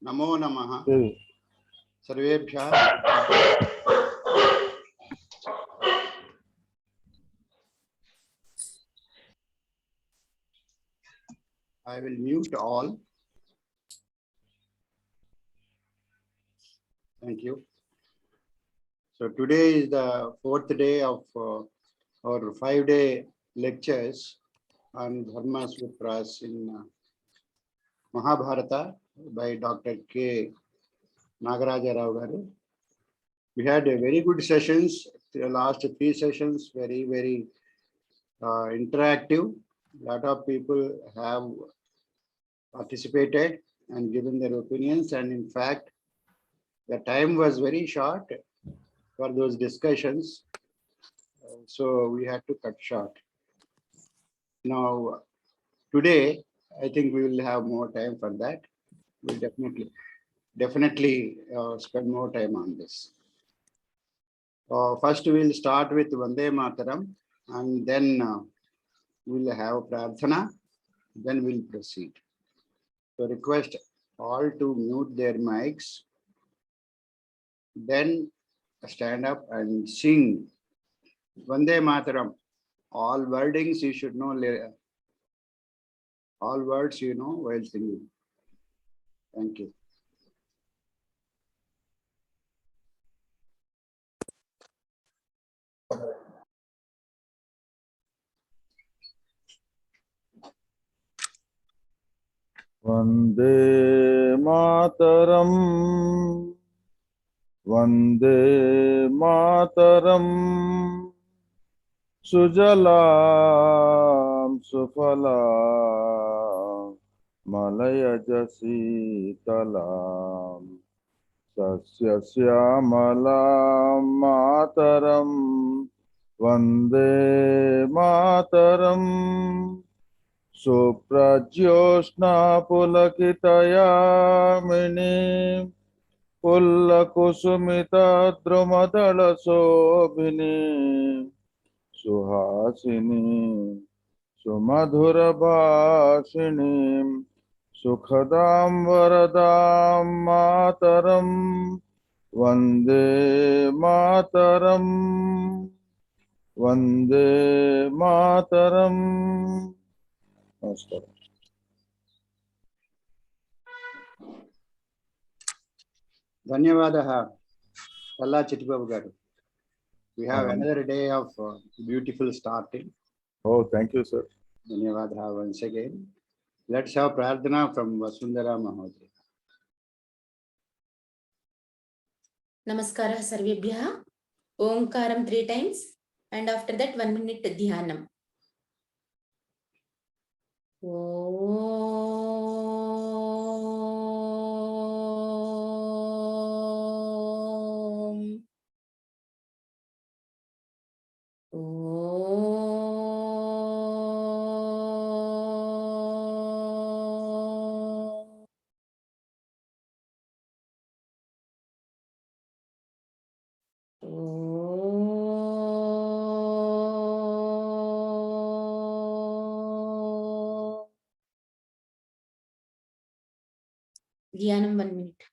नमो नमः सर्वेभ्यः। I will mute all. Thank you. So today is the fourth day of our 5-day lectures on Dharma Sutras in Mahabharata by Dr. K. Nagaraja Rao garu. We had a very good sessions. The last 3 sessions very interactive. A lot of people have participated and given their opinions, and in fact the time was very short for those discussions, so we had to cut short. Now today I think we will have more time for that. We'll definitely spend more time on this. First we'll start with Vande Mataram, and then we'll have Prarthana, then we'll proceed. So request all to mute their mics, then stand up and sing Vande Mataram. All wordings you should know, all words you know while singing. Thank you. Vande Mataram, Vande Mataram, Sujalam Sufalam, Malayajasi Talam, Sasya Syamalam Mataram, Vande Mataram. Suprajyosna pulakitayamini pullakusumita drumadala sobhini suhasini sumadhura bhashini sukhadam varadam mataram vande mataram vande mataram. Namaskar. Dhanyavadaha, Kalla Chittibabu garu. We have another day of beautiful starting. Oh, thank you, sir. Dhanyavadaha once again. Let's have Prarthana from Vasundhara Mahodaya. Namaskara Sarvebhyaha. Omkaram 3 times, and after that 1 minute dhyanam. Dhyanam 1 minute.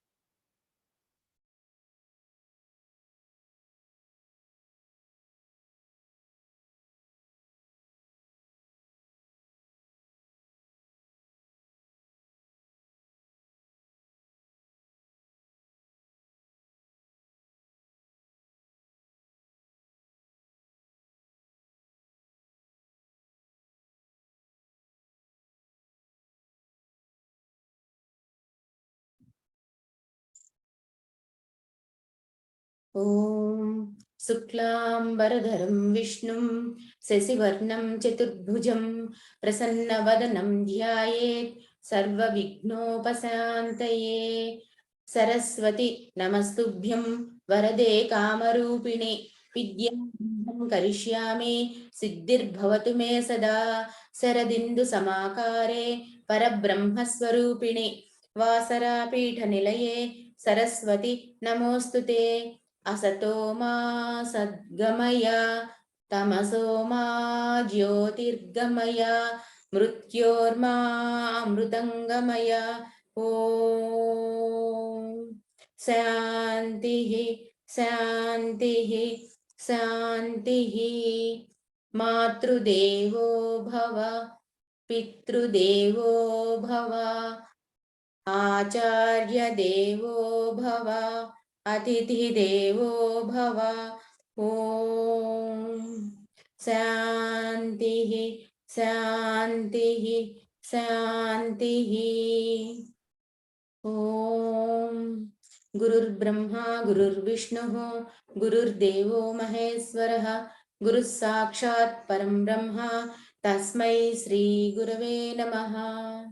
Om Suklam Baradharam Vishnum Sesivarnam Chaturbhujam Prasanna Dhyayet Sarva Vignopasantaye Saraswati Namastubhyam Varade Kamarupine Vidyam Karishyami Siddhir Bhavatu Me Sada Saradindu Samakare Parabrahmaswarupine Vasara Pitha Nilaye Saraswati Namostute Asato ma sadgamaya tamaso ma jyotirgamaya mrutyorma amrutangamaya Om Shanti Shanti Shanti. Matrudevo Bhava Pitrudevo Bhava Acharya Devo Bhava Atithi Devo Bhava. Om Shanti Shanti Shanti. Om Gurur Brahma Gurur Vishnu Gurur Devo Maheswara Guru Sakshat Param Brahma Tasmai Sri Gurave Namaha.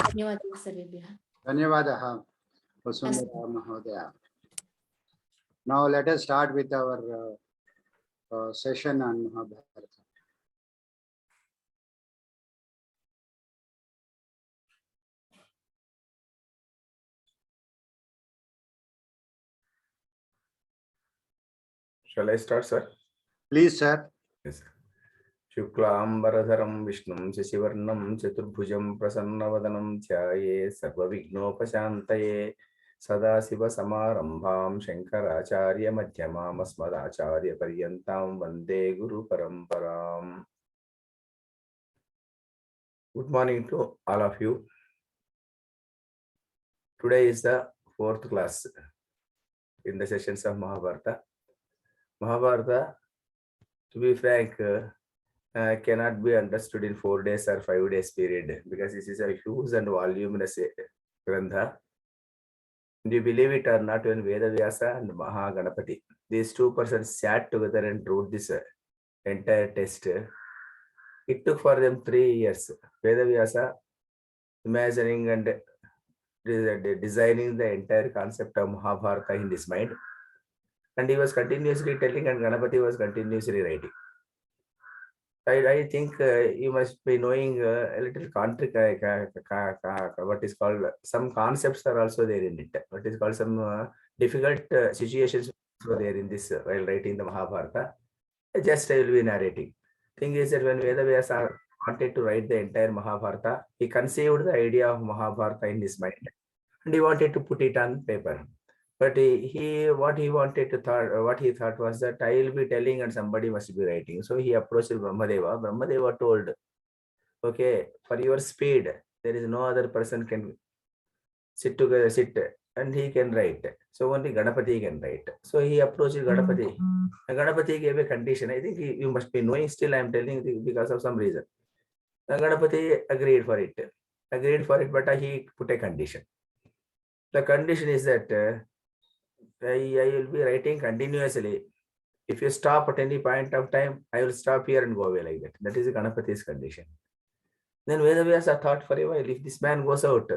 धन्यवादः सर्वेभ्यः. Dhanyavadaha, Vasundhara Mahodaya. Now let us start with our session on Mahabharata. Shall I start, sir? Please, sir. Yes. Shuklambaradharam Vishnum Shashivarnam Chaturbhujam Prasannavadanam Dhyaye Sarvavighnopashantaye Sadasiva Samarambham Shankaracharya Madhyamam Asmadacharya Paryantam Vande Guru Paramparam. Good morning to all of you. Today is the 4th class in the sessions of Mahabharata. Mahabharata, to be frank, cannot be understood in 4 days or 5 days period, because this is a huge and voluminous grantha. And you believe it or not, when Veda and Mahaganapati, these two persons sat together and wrote this entire text, it took for them 3 years. Veda imagining and designing the entire concept of Mahabharata in his mind, and he was continuously telling, and Ganapati was continuously writing. I think you must be knowing a little what is called, some concepts are also there in it. What is called some difficult situations also there in this while writing the Mahabharata. Just I will be narrating. Thing is that when Vedavyasa wanted to write the entire Mahabharata, he conceived the idea of Mahabharata in his mind, and he wanted to put it on paper. But what he thought was that I will be telling and somebody must be writing. So he approached Brahmadeva. Brahmadeva told, okay, for your speed, there is no other person can sit and he can write. So only Ganapati can write. So he approached Ganapati. And Ganapati gave a condition. I think you must be knowing, still I am telling you because of some reason. Ganapati agreed for it, but he put a condition. The condition is that I will be writing continuously. If you stop at any point of time, I will stop here and go away like that. That is Ganapati's condition. Then Vedavyasa thought for a while, if this man goes out,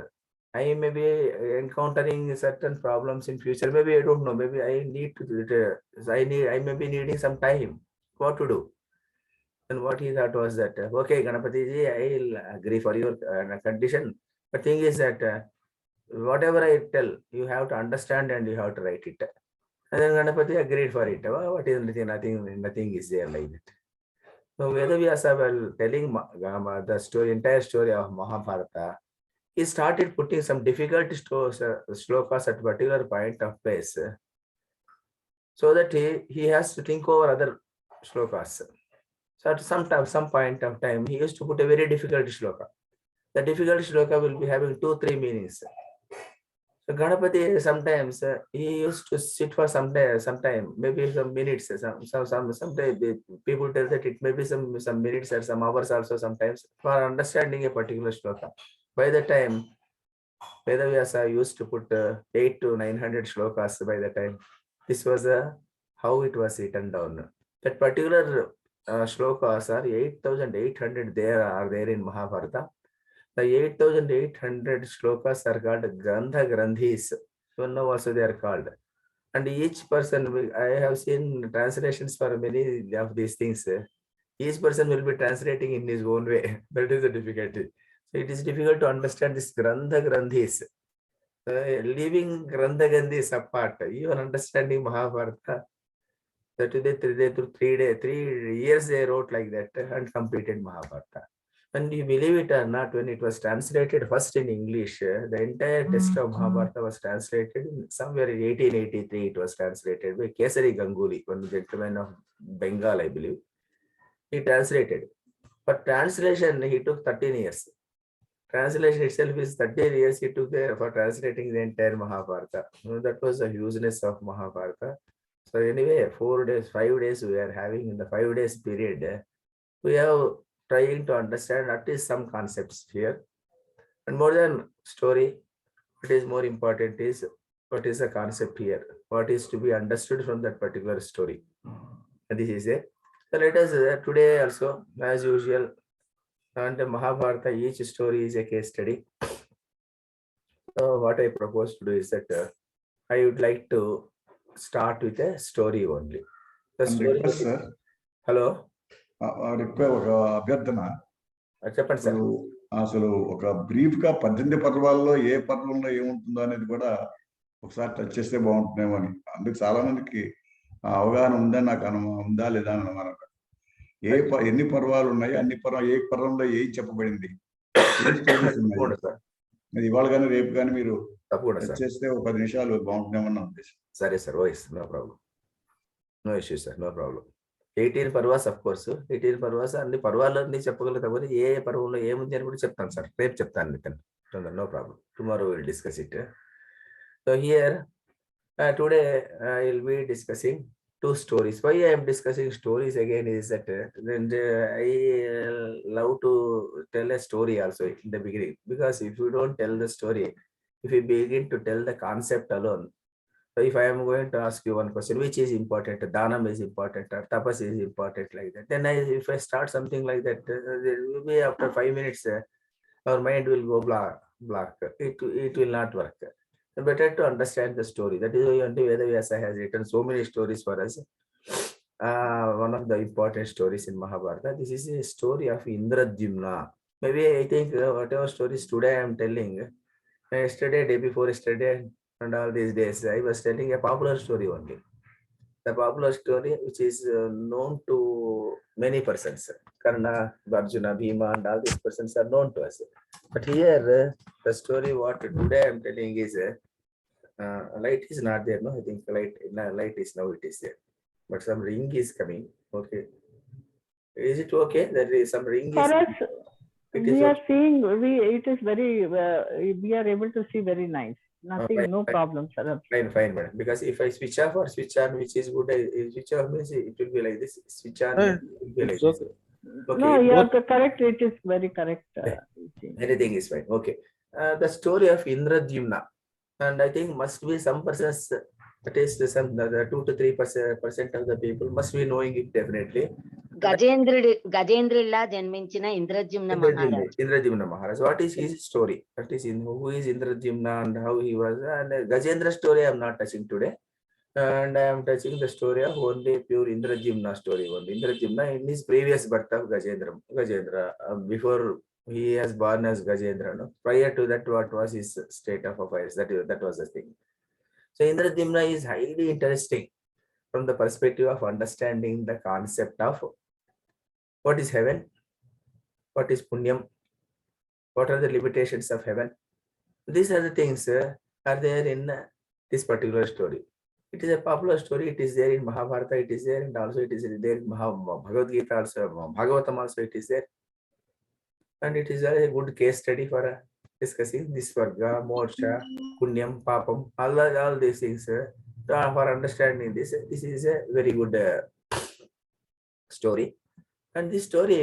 I may be encountering certain problems in future. Maybe I don't know. Maybe I need to. I may be needing some time. What to do? And what he thought was that, okay, Ganapati ji, I will agree for your condition. But thing is that whatever I tell, you have to understand and you have to write it. And then Ganapati agreed for it. What is nothing is there like that. So Vedavyasa, while telling the story, entire story of Mahabharata, he started putting some difficult shlokas at particular point of place, so that he has to think over other shlokas. So at some point of time, he used to put a very difficult shloka. The difficult shloka will be having 2-3 meanings. So Ganapati sometimes he used to sit for some time, maybe some minutes. Sometimes people tell that it may be some minutes or some hours also sometimes for understanding a particular shloka. By the time Vedavyasa used to put 800 to 900 shlokas by the time. This was how it was written down. That particular shlokas are 8,800 there in Mahabharata. The 8,800 shlokas are called Grantha Grandhis. So now also they are called. And each person, I have seen translations for many of these things. Each person will be translating in his own way. That is the difficulty. So it is difficult to understand this Grantha Grandhis. Leaving Grantha Grandhis apart, even understanding Mahabharata, That is through 3 years they wrote like that and completed Mahabharata. And you believe it or not, when it was translated first in English, the entire text of Mahabharata was translated in somewhere in 1883. It was translated by Kesari Ganguly, one gentleman of Bengal, I believe. He translated. For translation, he took 13 years. Translation itself is 13 years he took there for translating the entire Mahabharata. That was the hugeness of Mahabharata. So anyway, 4 days, 5 days we are having in the 5 days period. We are trying to understand at least some concepts here. And more than story, what is more important is what is the concept here? What is to be understood from that particular story? And this is it. So let us today also, as usual, and the Mahabharata, each story is a case study. So what I propose to do is that I would like to start with a story only. The story. Request, sir. Hello. Request ఒక అభ్యర్థన. చెప్పండి sir. అసలు ఒక brief గా 18 పర్వాల్లో ఏ పర్వంలో ఏముంటుందో అనేది కూడా ఒకసారి టచ్ చేస్తే బాగుంటుందేమో అని. అందుకు చాలా మందికి అవగాహన ఉందని నాకు ఉందా లేదా అని అనుమానం. ఎన్ని పర్వాలు ఉన్నాయి, అన్ని పర్వం ఏ పర్వంలో ఏం చెప్పబడింది, అది ఇవాళ కానీ రేపు కానీ మీరు చేస్తే ఒక 10 నిమిషాలు బాగుంటుందేమో నా ఉద్దేశం. సరే sir, oh yes, no problem, no issue sir, no problem. 18 పర్వాస్ అఫ్ కోర్స్, 18 పర్వాస్ అన్ని పర్వాలన్నీ చెప్పగలుగుతాం, కానీ ఏ పర్వంలో ఏముంది అని కూడా చెప్తాను సార్, రేపు చెప్తాను మీకు. No problem, tomorrow will discuss it. So here today I will be discussing 2 stories. Why I am discussing stories again is that I love to tell a story also in the beginning, because if you don't tell the story, if you begin to tell the concept alone, so if I am going to ask you one question, which is important, Dhanam is important or tapas is important, like that, then if I start something like that, there will be after 5 minutes our mind will go blank. It will not work. Better to understand the story. That is why Veda Samskruti has written so many stories for us. One of the important stories in Mahabharata, this is a story of Indradyumna. Maybe I think whatever stories today I am telling, yesterday, day before yesterday, and all these days, I was telling a popular story only. The popular story which is known to many persons. Karna, Arjuna, Bhima, and all these persons are known to us. But here, the story what today I am telling is, light is not there, no? I think light is now, it is there. But some ring is coming. Okay. Is it okay? There is some ring. For is us, we are okay. seeing, it is very, we are able to see very nice. Nothing, Fine, no fine. problem, sir. Fine, madam. Because if I switch off or switch on, which is good, switch off means it will be like this. Switch on, it will be like this. Okay. No, you are correct. It is very correct. Anything is fine. Okay. The story of Indradyumna, and I think must be some persons, at least some 2 to 3% of the people must be knowing it definitely. గజేంద్రుడిలా జన్మించిన Indradyumna Maharaj. Indradyumna Maharaj. What is his story? That is who is Indradyumna and how he was. And Gajendra story I am not touching today. And I am touching the story of only pure Indradyumna story. Only Indradyumna in his previous birth of Gajendra, before he has born as Gajendra. No? Prior to that, what was his state of affairs? That was the thing. So Indradyumna is highly interesting from the perspective of understanding the concept of what is heaven, what is punyam, what are the limitations of heaven. These are the things are there in this particular story. It is a popular story. It is there in Mahabharata. It is there, and also it is there in Bhagavad Gita also, Bhagavatam also it is there. And it is a good case study for discussing this Varga, Moksha, Punyam, Papam, all these things. For understanding this is a very good story. And this story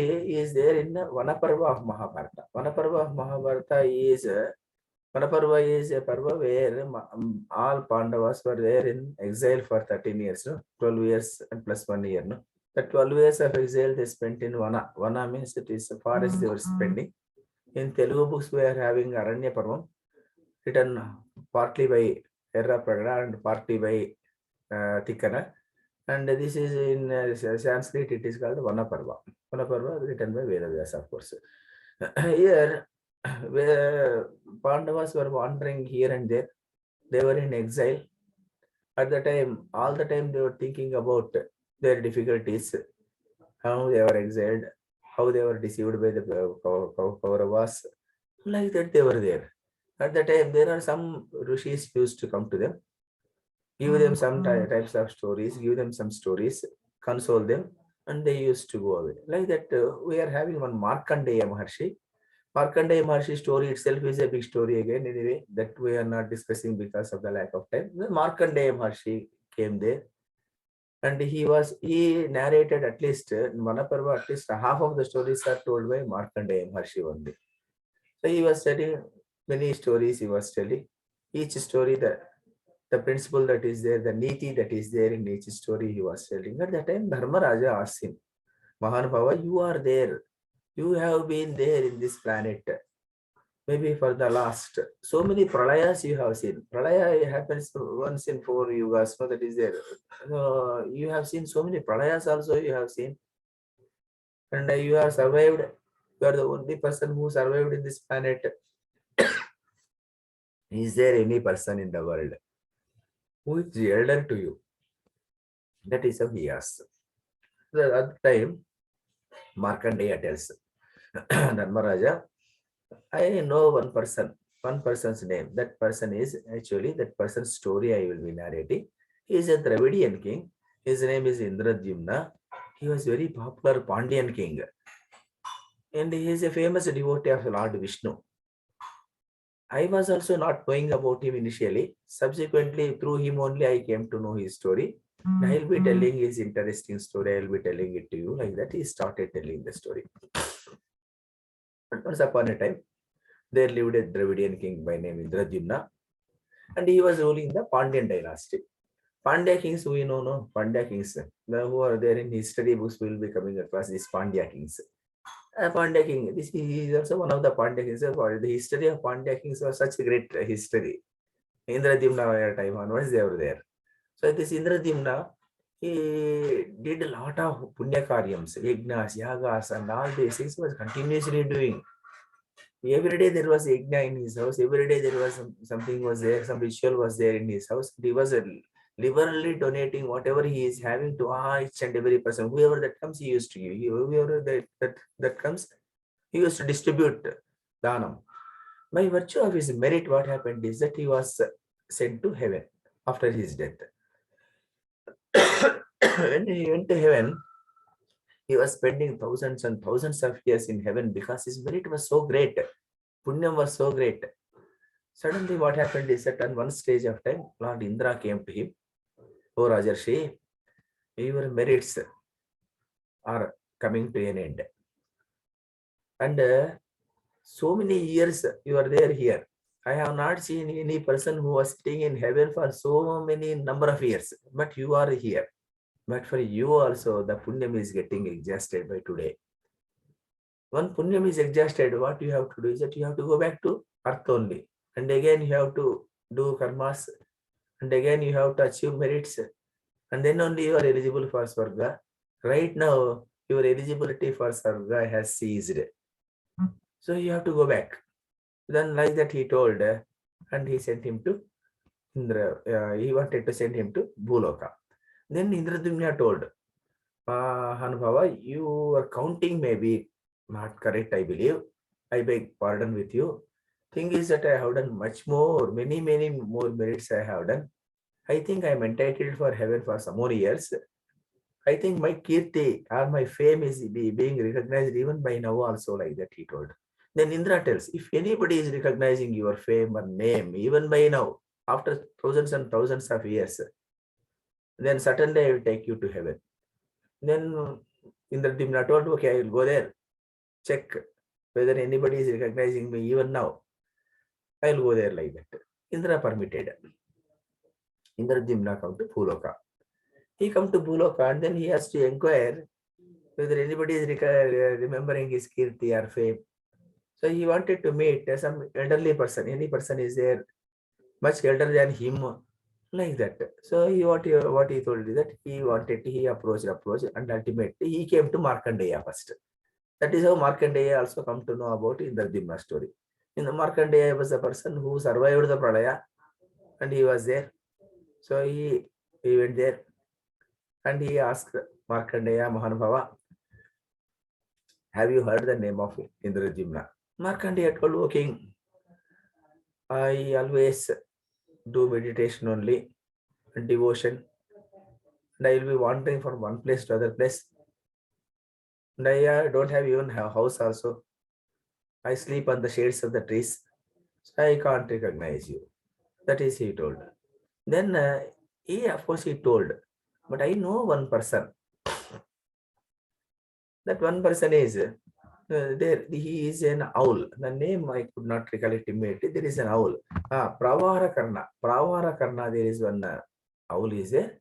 is there in Vanaparva of Mahabharata. Vanaparva of Mahabharata is Vanaparva is a parva where all Pandavas were there in exile for 13 years, no? 12 years and plus 1 year. No? The 12 years of exile they spent in Vana. Vana means it is a forest they were spending. In Telugu books we are having Aranya Parvam, written partly by Erra Pragada and partly by Tikkana. And this is in Sanskrit, it is called Vanaparva. Vanaparva written by Veda Samskruti, of course. Here, where Pandavas were wandering here and there, they were in exile. At the time, all the time they were thinking about their difficulties, how they were exiled, how they were deceived by the Kauravas. Like that they were there. At the time, there are some rishis used to come to them, give them some types of stories, give them some stories, console them, and they used to go away. Like that, we are having one Markandeya Maharshi. Markandeya Maharshi story itself is a big story again. Anyway, that we are not discussing because of the lack of time. The Markandeya Maharshi came there, and he narrated at least Manaparva, at least half of the stories are told by Markandeya Maharshi only. So he was telling many stories. He was telling each story, the principle that is there, the niti that is there in each story he was telling. At that time, Dharmaraja asked him, Mahanbhava, you are there. You have been there in this planet. Maybe for the last, so many pralayas you have seen. Pralaya happens once in 4 yugas, so that is there. You have seen so many pralayas also you have seen. And you have survived. You are the only person who survived in this planet. Is there any person in the world who is elder to you? That is how he asked. At the time, Markandeya tells Dharmaraja, I know one person's name. That person is actually that person's story I will be narrating. He is a Dravidian king. His name is Indradyumna. He was very popular Pandyan king. And he is a famous devotee of Lord Vishnu. I was also not knowing about him initially. Subsequently, through him only I came to know his story. And I will be telling his interesting story. I will be telling it to you. Like that, he started telling the story. And once upon a time, there lived a Dravidian king by name Indradyumna, and he was ruling the Pandyan dynasty. Pandya kings, we know, no? Pandya kings, who are there in history books will be coming across these Pandya kings. Pandya king, he is also one of the Pandya kings. The history of Pandya kings was such a great history. Indradyumna time onwards, they were there. So this Indradyumna, he did a lot of Punya Karyams, Yagnas, Yagas, and all these things was continuously doing. Every day there was yajna in his house. Every day there was something was there, some ritual was there in his house. He was liberally donating whatever he is having to each and every person. Whoever that comes, he used to give. Whoever that comes, he used to distribute dhanam. By virtue of his merit, what happened is that he was sent to heaven after his death. When he went to heaven, he was spending thousands and thousands of years in heaven because his merit was so great. Punyam was so great. Suddenly what happened is that on one stage of time, Lord Indra came to him. Oh Rajarshi, your merits are coming to an end. And so many years you are there here. I have not seen any person who was sitting in heaven for so many number of years, but you are here. But for you also, the punyam is getting exhausted by today. When punyam is exhausted, what you have to do is that you have to go back to earth only. And again, you have to do karmas. And again, you have to achieve merits. And then only you are eligible for Swarga. Right now, your eligibility for Swarga has ceased. So you have to go back. Then like that he told, and he sent him to Indra. He wanted to send him to Bhuloka. Then Indradyumna told, Hanubhava, your counting may be not correct, I believe. I beg pardon with you. Thing is that I have done much more, many more merits I have done. I think I am entitled for heaven for some more years. I think my kirti or my fame is being recognized even by now also, like that he told. Then Indra tells, if anybody is recognizing your fame or name, even by now, after thousands and thousands of years, then certainly I will take you to heaven. Then Indradyumna told, okay, I will go there, check whether anybody is recognizing me even now. I will go there like that. Indra permitted. Indradyumna come to Bhuloka. He come to Bhuloka and then he has to inquire whether anybody is remembering his kirti or fame. So he wanted to meet some elderly person. Any person is there much elder than him, like that. So what he told is that he approached, and ultimately he came to Markandeya first. That is how Markandeya also come to know about Indradyumna story. In the Markandeya was a person who survived the Pralaya, and he was there. So he went there, And he asked Markandeya, Mahanubhava, have you heard the name of Indrajimna? Markandeya told, O king, I always do meditation only, devotion, and I will be wandering from one place to other place. And I don't have even a house also. I sleep on the shades of the trees. So I can't recognize you. That is, he told. Then of course, he told, but I know one person. That one person is there. He is an owl. The name I could not recollect immediately. There is an owl. Pravara Karna. Pravara Karna. There is one owl is there.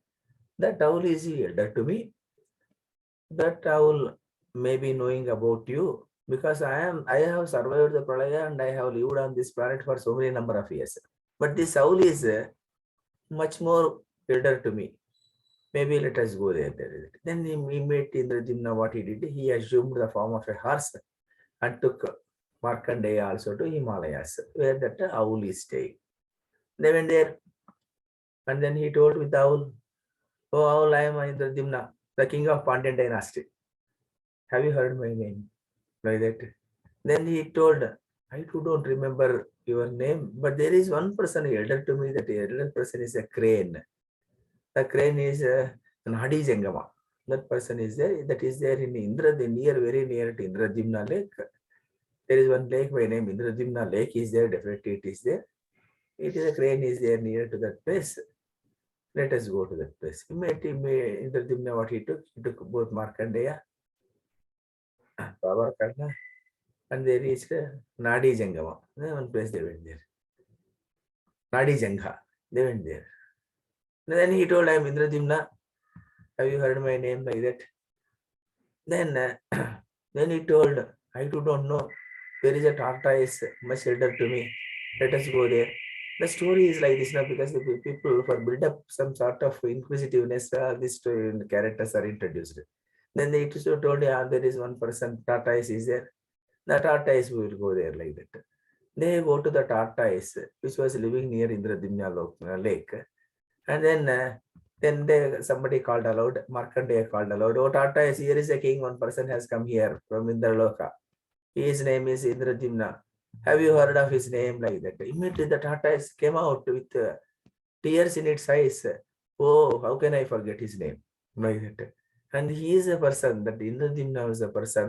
That owl is elder to me. That owl may be knowing about you because I have survived the pralaya and I have lived on this planet for so many number of years. But this owl is much more elder to me. Maybe let us go there. Then he met Indrajimna. What he did, he assumed the form of a horse and took Markandeya also to Himalayas, where that owl is staying. They went there, and then he told with the owl, "Oh owl, I am Indrajimna, the king of Pandyan dynasty. Have you heard my name?" Like that. Then he told, "I too don't remember your name, but there is one person elder to me. That elder person is a crane. The crane is Nadi Jangama. That person is there. That is there in Indra, very near to Indrajimna lake. There is one lake by name Indrajimna lake is there. Definitely it is there. It is a crane is there near to that place. Let us go to that place." He met Indrajimna. What he took both Markandeya, Baba Karna, and they reached Nadi Jangama. One place they went there. Nadi Jangha. They went there. And then he told, "I am Indrajimna. Have you heard my name?" Like that. Then he told, "I too don't know. There is a tortoise much elder to me. Let us go there." The story is like this now because the people for build up some sort of inquisitiveness, these characters are introduced. Then they told, there is one person, tortoise is there. The tortoise will go there like that. They go to the tortoise, which was living near Indrajimna lake. And then somebody called aloud, Markandeya called aloud, "Oh tortoise, here is a king, one person has come here from Indraloka. His name is Indrajimna. Have you heard of his name?" Like that. Immediately the tortoise came out with tears in its eyes. "Oh, how can I forget his name?" Like that. And he is a person, that Indrajimna is a person,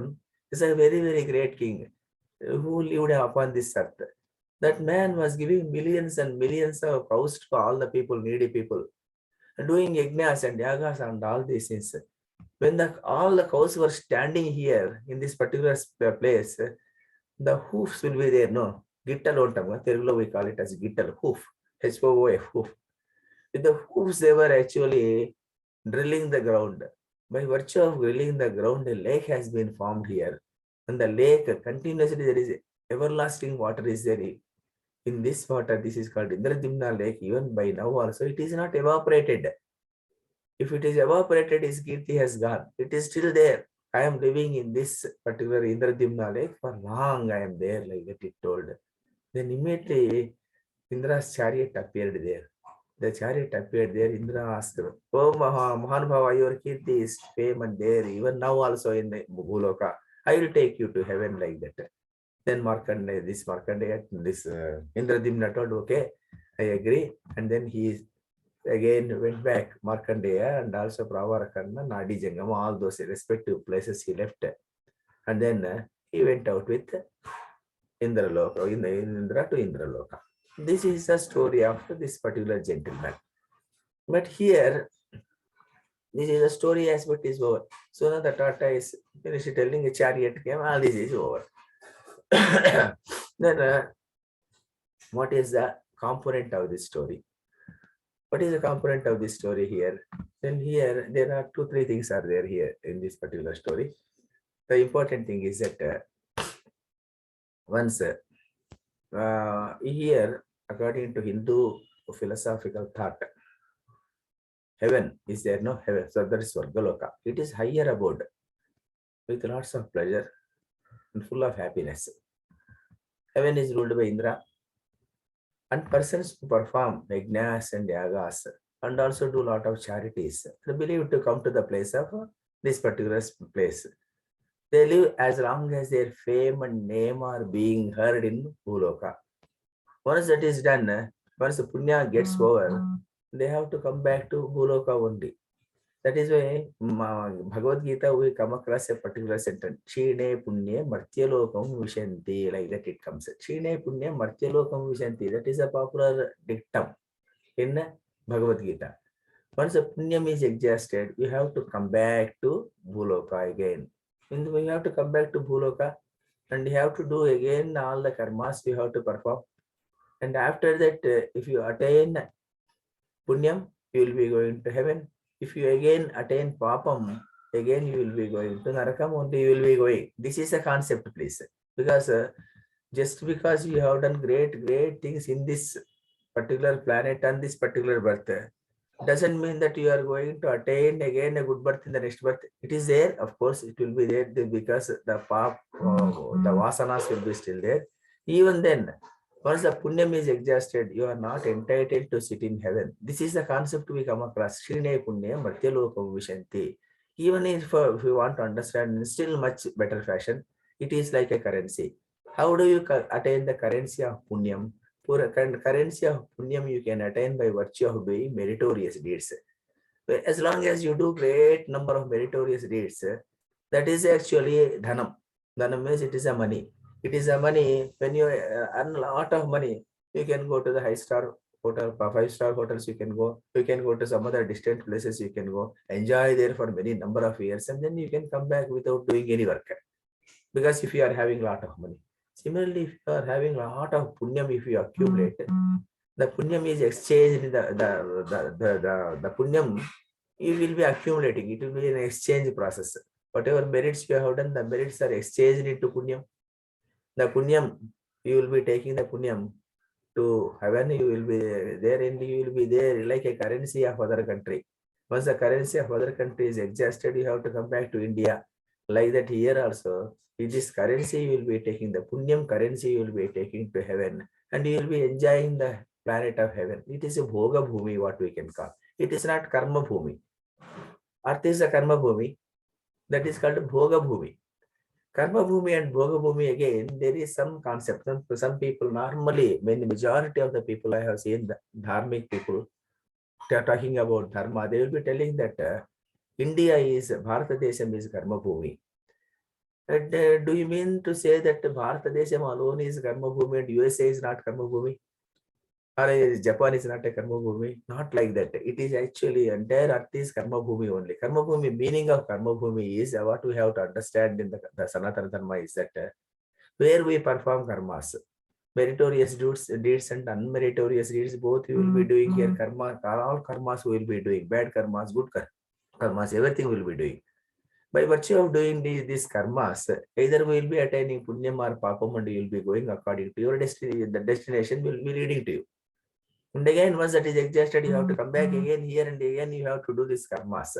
is a very, very great king who lived upon this earth. That man was giving millions and millions of cows to all the people, needy people, doing yajnas and yagas and all these things. When all the cows were standing here in this particular place, the hoofs will be there, no? Gittal ontam, Telugulo we call it as gittal, hoof, H-O-O-F, hoof. With the hoofs, they were actually drilling the ground. By virtue of drilling the ground, a lake has been formed here. And the lake, continuously there is everlasting water is there. In this water, this is called Indrajimna lake. Even by now also, it is not evaporated. If it is evaporated, his kirti has gone. It is still there. I am living in this particular Indrajimna lake for long. I am there, like that it told. Then immediately Indra's chariot appeared there. The chariot appeared there. Indra asked, "Oh Mahanubhava, your kirti is famous there. Even now also in the Bhuloka. I will take you to heaven," like that. Then Markandeya, this Indrajimna told, "Okay, I agree." And then he again went back, Markandeya and also Pravarakarna, Nadi Jangama, all those respective places he left. And then he went out with Indraloka, Indra to Indraloka. This is the story of this particular gentleman. But here, this is the story aspect is over. So now the tortoise finished telling, a chariot came, all this is over. Then what is the component of this story? What is the component of this story here? Then here, there are 2-3 things are there here in this particular story. The important thing is that once here, according to Hindu philosophical thought, heaven is there, no heaven. So that is Swargaloka. It is higher abode with lots of pleasure and full of happiness. Heaven is ruled by Indra. And persons who perform yajnas and yagas and also do a lot of charities. They believe to come to the place of this particular place. They live as long as their fame and name are being heard in Bhuloka. Once that is done, once the punya gets over, they have to come back to Bhuloka only. That is why Bhagavad Gita, we come across a particular sentence. Chine punye martyalokam vishanti. Like that it comes. Chine punye martyalokam vishanti. That is a popular dictum in Bhagavad Gita. Once the punyam is exhausted, you have to come back to Bhuloka again. And we have to come back to Bhuloka and you have to do again all the karmas you have to perform. And after that, if you attain punyam, you will be going to heaven. If you again attain papam, again you will be going to narakam, only you will be going. This is a concept, please. Because just because you have done great things in this particular planet and this particular birth, doesn't mean that you are going to attain again a good birth in the next birth. It is there, of course, it will be there because the the vasanas will be still there. Even then, once the punyam is exhausted, you are not entitled to sit in heaven. This is the concept we come across. Shrine punya martyalokam vishanti. Even if you want to understand in still much better fashion, it is like a currency. How do you attain the currency of punyam? Currency of punyam you can attain by virtue of doing meritorious deeds. As long as you do great number of meritorious deeds, that is actually dhanam. Dhanam means it is a money. It is a money. When you earn a lot of money, you can go to the high-star hotel, 5-star hotels you can go. You can go to some other distant places you can go. Enjoy there for many number of years and then you can come back without doing any work. Because if you are having a lot of money. Similarly, if you are having a lot of punyam, if you accumulate, the punyam is exchanged in the punyam, you will be accumulating. It will be an exchange process. Whatever merits you have done, the merits are exchanged into punyam. The punyam, you will be taking the punyam to heaven, you will be there and you will be there like a currency of other country. Once the currency of other country is exhausted, you have to come back to India. Like that here also, with this currency, you will be taking the punyam currency, you will be taking to heaven and you will be enjoying the planet of heaven. It is a bhoga bhumi, what we can call. It is not karma bhumi. Earth is a karma bhumi. That is called bhoga bhumi. Karma bhumi and bhoga bhumi, again, there is some concept. Some people normally, when the majority of the people I have seen, the dharmic people, they are talking about dharma, they will be telling that India is, Bharata Desam is karma bhumi. And do you mean to say that Bharata Desam alone is karma bhumi and USA is not karma bhumi? Or Japan is not a karma bhumi? Not like that. It is actually entire earth is karma bhumi only. Karma bhumi, meaning of karma bhumi is what we have to understand in the Sanaatana Dharma is that where we perform karmas, meritorious deeds and unmeritorious deeds, both we will be doing here. Karma, all karmas we will be doing. Bad karmas, good karmas, everything we will be doing. By virtue of doing these karmas, either we will be attaining punyam or papam and you will be going according to your destiny. The destination will be leading to you. And again, once that is exhausted, you have to come back again here and again you have to do this karmas.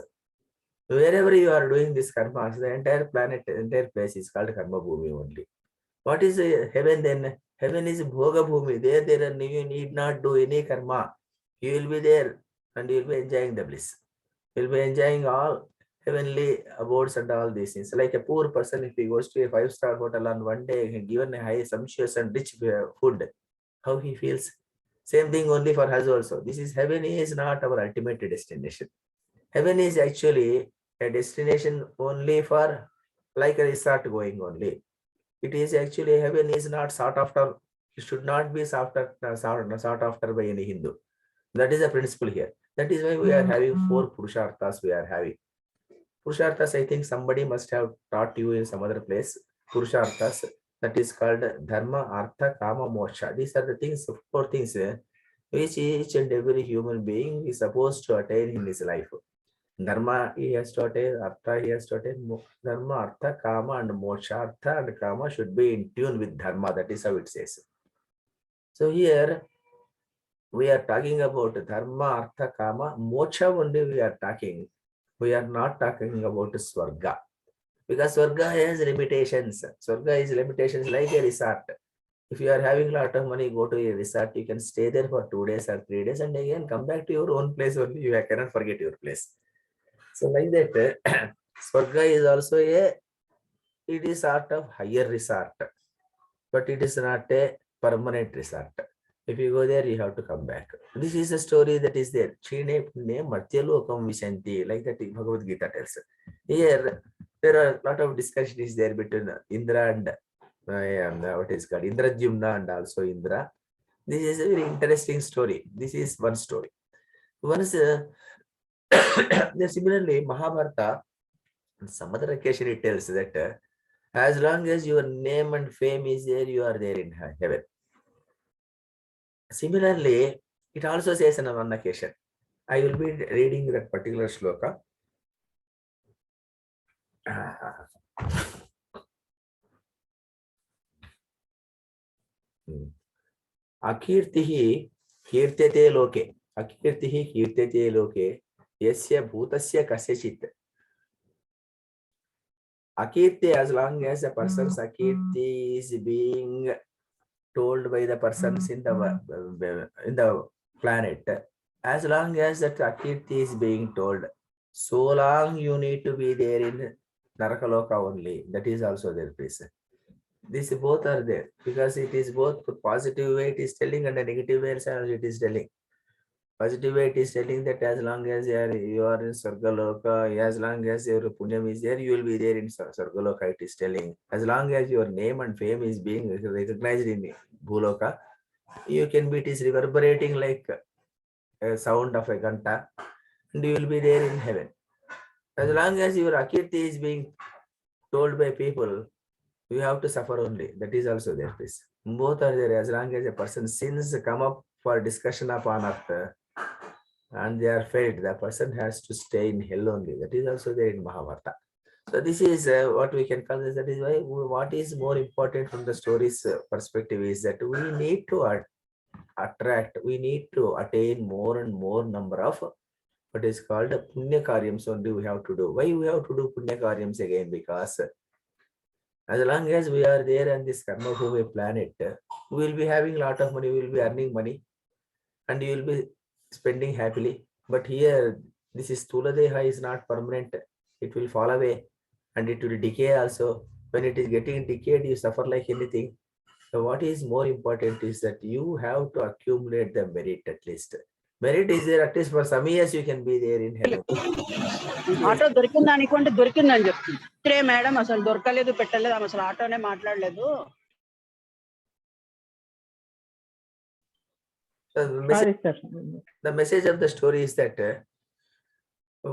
Wherever you are doing this karmas, the entire planet, entire place is called karma bhumi only. What is heaven then? Heaven is bhoga bhumi. There you need not do any karma. You will be there and you will be enjoying the bliss. You will be enjoying all heavenly abodes and all these things. Like a poor person, if he goes to a 5-star hotel on one day, given a high, sumptuous and rich food, how he feels? Same thing only for us also. This is heaven is not our ultimate destination. Heaven is actually a destination only for like a resort going only. It is actually heaven is not sought after. It should not be sought after by any Hindu. That is the principle here. That is why we are having 4 Purusharthas we are having. Purusharthas, I think somebody must have taught you in some other place. Purusharthas, that is called Dharma, Artha, Kama, Moksha. These are the things, 4 things which each and every human being is supposed to attain in his life. Dharma he has to attain, Artha he has to attain, Dharma, Artha, Kama and Moksha. Artha and Kama should be in tune with Dharma. That is how it says. So here we are talking about Dharma, Artha, Kama, Moksha only we are talking. We are not talking about Swarga. Because Swarga has limitations. Swarga is limitations like a resort. If you are having a lot of money, go to a resort, you can stay there for 2 days or 3 days and again come back to your own place only. You cannot forget your place. So like that, Swarga is also it is sort of higher resort, but it is not a permanent resort. If you go there, you have to come back. This is a story that is there. Chine Pune Matyalokam Vishanti, like that Bhagavad Gita tells. Here, there are a lot of discussion is there between Indra and what is called Indrajumna and also Indra. This is a very interesting story. This is one story. Once, similarly, Mahabharata, on some other occasion, it tells that as long as your name and fame is there, you are there in heaven. Similarly, it also says on one occasion, I will be reading that particular shloka. Akirtihi kirtyate loke. Akirtihi kirtyate loke. Yasya bhutasya kasyachit. Akirti, as long as a person's akirti is being told by the persons in the planet, as long as that akirti is being told, so long you need to be there in Narakaloka only. That is also their place. These both are there because it is both positive way it is telling and a negative way it is telling. Positive way it is telling that as long as you are in Sargaloka, as long as your punyam is there, you will be there in Sargaloka, it is telling. As long as your name and fame is being recognized in Bhuloka, you can be, it is reverberating like a sound of a ganta, and you will be there in heaven. As long as your akirti is being told by people, you have to suffer only. That is also there. Please. Both are there. As long as a person's sins come up for discussion upon earth and they are felt, the person has to stay in hell only. That is also there in Mahabharata. So this is what we can call this. That is why what is more important from the story's perspective is that we need to attract, we need to attain more and more number of what is called punya karyams only we have to do. Why we have to do punya karyams again? Because as long as we are there on this karma bhumi planet, we will be having a lot of money, we will be earning money, and you will be spending happily. But here, this is Stula Deha is not permanent. It will fall away and it will decay also. When it is getting decayed, you suffer like anything. So what is more important is that you have to accumulate the merit at least. Merit is there at least for some years you can be there in heaven. Auto దొరికింది అనుకుంటే దొరికిందని చెప్తుంది. ఇప్పుడే madam అసలు దొరకలేదు పెట్టలేదు ఆమె అసలు ఆటోనే మాట్లాడలేదు. The message of the story is that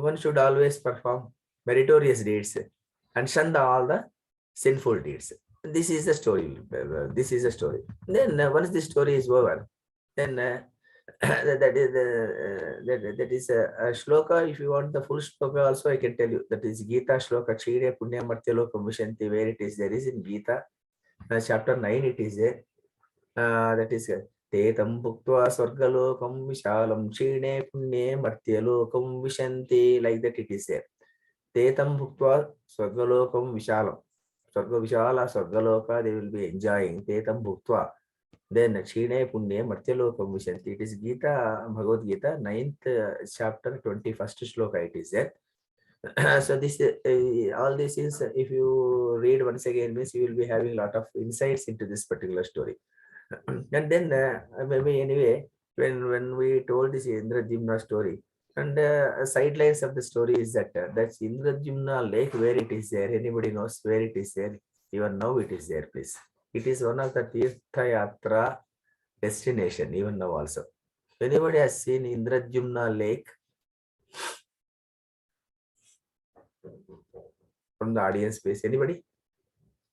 one should always perform meritorious deeds and shun all the sinful deeds. This is the story. This is the story. Then once the story is over, then that is a shloka. If you want the full shloka also, I can tell you. That is Gita shloka. Chire punya martyalokam vishanti. Where it is, there is in Gita, chapter 9. It is there. That is Tetam bhuktva swargalokam vishalam chine punye martyalokam vishanti. Like that it is there. Tetam bhuktva swargalokam vishalam. Swarga vishala swargaloka, they will be enjoying. Tetam bhuktva. Then Chine Punye Martyalokam Vishanti. It is Gita, Bhagavad Gita, 9th chapter, 21st shloka. It is there. So this all this is, if you read once again, means you will be having a lot of insights into this particular story. And then maybe anyway, when we told this Indrajumna story, and sidelines of the story is that that's Indrajumna lake, where it is there. Anybody knows where it is there? Even now it is there, please. It is one of the Tirtha Yatra destination, even now also. Anybody has seen Indrajumna lake? From the audience space, anybody?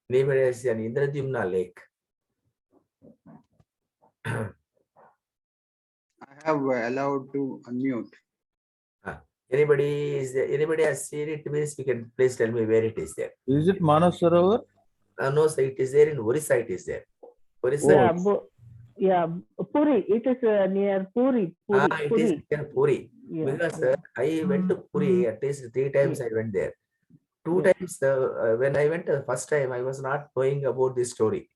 Anybody has seen Indrajumna lake? I have allowed to unmute. Anybody is there? Anybody has seen it? Means you can please tell me where it is there. Is it Manasarovar? No, sir, it is there in Orissa. It is there. Orissa. Yeah, Puri. It is near Puri. It is near Puri. Yeah. Because I went to Puri at least 3 times. I went there. 2 times when I went the first time, I was not knowing about this story.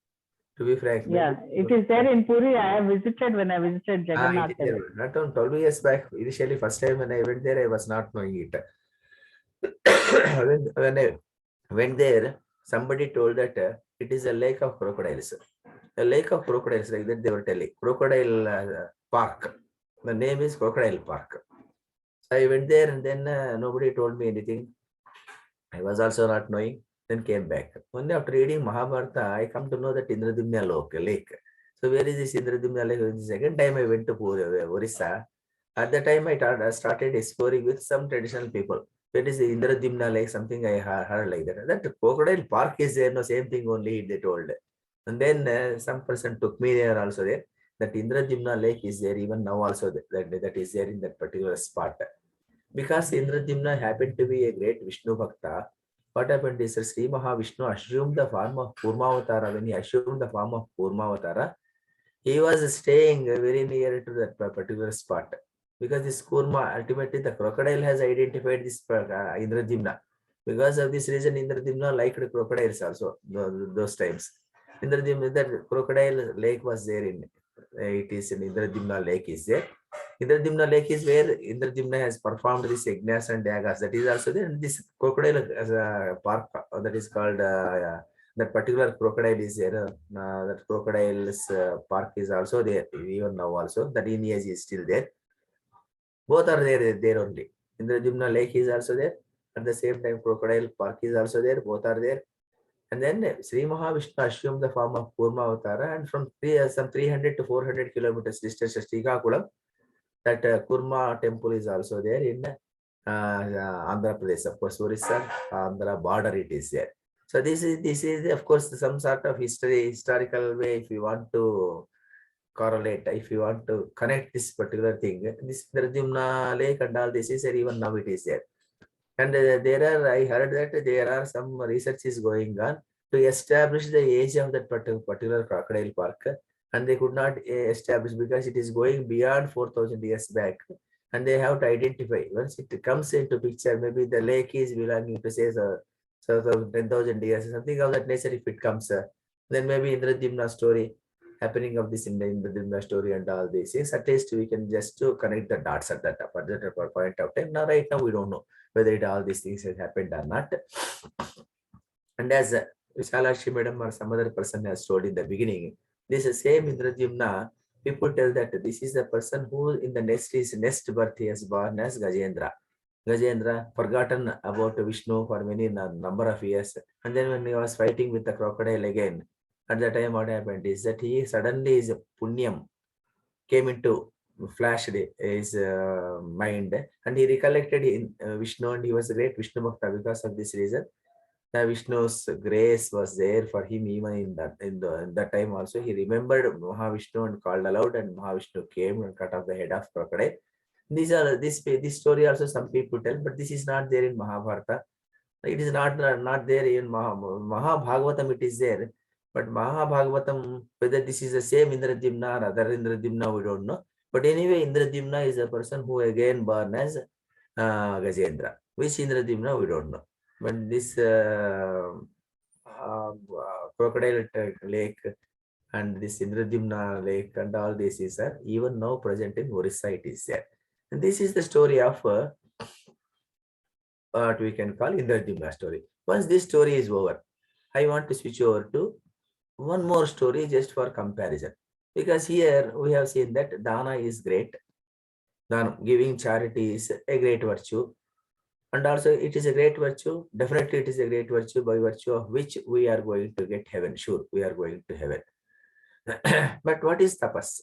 To be frank. Yeah, it is there in Puri. I have visited when I visited Jagannath. It is there. Not on 12 years back. Initially, first time when I went there, I was not knowing it. when I went there, somebody told that it is a lake of crocodiles. A lake of crocodiles, like that they were telling. Crocodile Park. The name is Crocodile Park. So I went there and then nobody told me anything. I was also not knowing, then came back. Only after reading Mahabharata, I come to know that Indradumna lake. So where is this Indradumna lake? The second time I went to Orissa, at the time I started exploring with some traditional people. That is the Indradumna lake, something I heard like that. That crocodile park is there, no, same thing only they told. And then some person took me there also there. That Indradumna lake is there even now also, that is there in that particular spot. Because Indradumna happened to be a great Vishnu Bhakta, what happened is that Sri Mahavishnu assumed the form of Kurmavatara. When he assumed the form of Kurmavatara, he was staying very near to that particular spot. Because this Kurma, ultimately the crocodile has identified this Indradumna. Because of this reason, Indradumna liked crocodiles also, those times. Indradumna, that crocodile lake was there in, it is in Indradumna lake is there. Indradumna lake is where Indradumna has performed this yajnas and yagas. That is also there. And this crocodile park that is called that particular crocodile is there. That crocodile's park is also there even now also. The lineage is still there. Both are there only. Indradumna lake is also there. At the same time, crocodile park is also there. Both are there. And then Sri Mahavishnu assumed the form of Kurmavatara, and from some 300 to 400 kilometers distance to Srikakulam, that Kurma temple is also there in Andhra Pradesh. Of course, Orissa, Andhra border it is there. So this is of course some sort of historical way if you want to correlate, if you want to connect this particular thing. This Indradumna lake and all this is there, even now it is there. And I heard that there are some research is going on to establish the age of that particular crocodile park. And they could not establish because it is going beyond 4,000 years back. And they have to identify. Once it comes into picture, maybe the lake is belonging to say 10,000 years, something of that nature if it comes. Then maybe Indradumna story, happening of this in the Indradumna story and all this is, at least we can just to connect the dots at that point of time. Now, right now, we don't know whether all these things has happened or not. And as Vishalakshi madam or some other person has told in the beginning, this same Indradumna, people tell that this is the person who in the next birth he has born as Gajendra. Gajendra forgotten about Vishnu for many number of years. And then when he was fighting with the crocodile again, at the time what happened is that he suddenly his punyam came into flashed his mind, and he recollected in Vishnu, and he was a great Vishnu Bhakta. Because of this reason, the Vishnu's grace was there for him even in that time also. He remembered Mahavishnu and called aloud, and Mahavishnu came and cut off the head of crocodile. This story also some people tell, but this is not there in Mahabharata. It is not there in Mahabhagavatam, it is there. But Mahabhagavatam, whether this is the same Indradumna or other Indradumna, we don't know. But anyway, Indradumna is a person who again born as Gajendra. Which Indradumna, we don't know. But this crocodile lake and this Indradumna lake and all this is even now present in Orissa, it is there. And this is the story of what we can call Indradumna story. Once this story is over, I want to switch over to one more story just for comparison. Because here we have seen that Dana is great. Dana, giving charity is a great virtue. And also it is a great virtue. Definitely it is a great virtue by virtue of which we are going to get heaven. Sure, we are going to heaven. But what is tapas?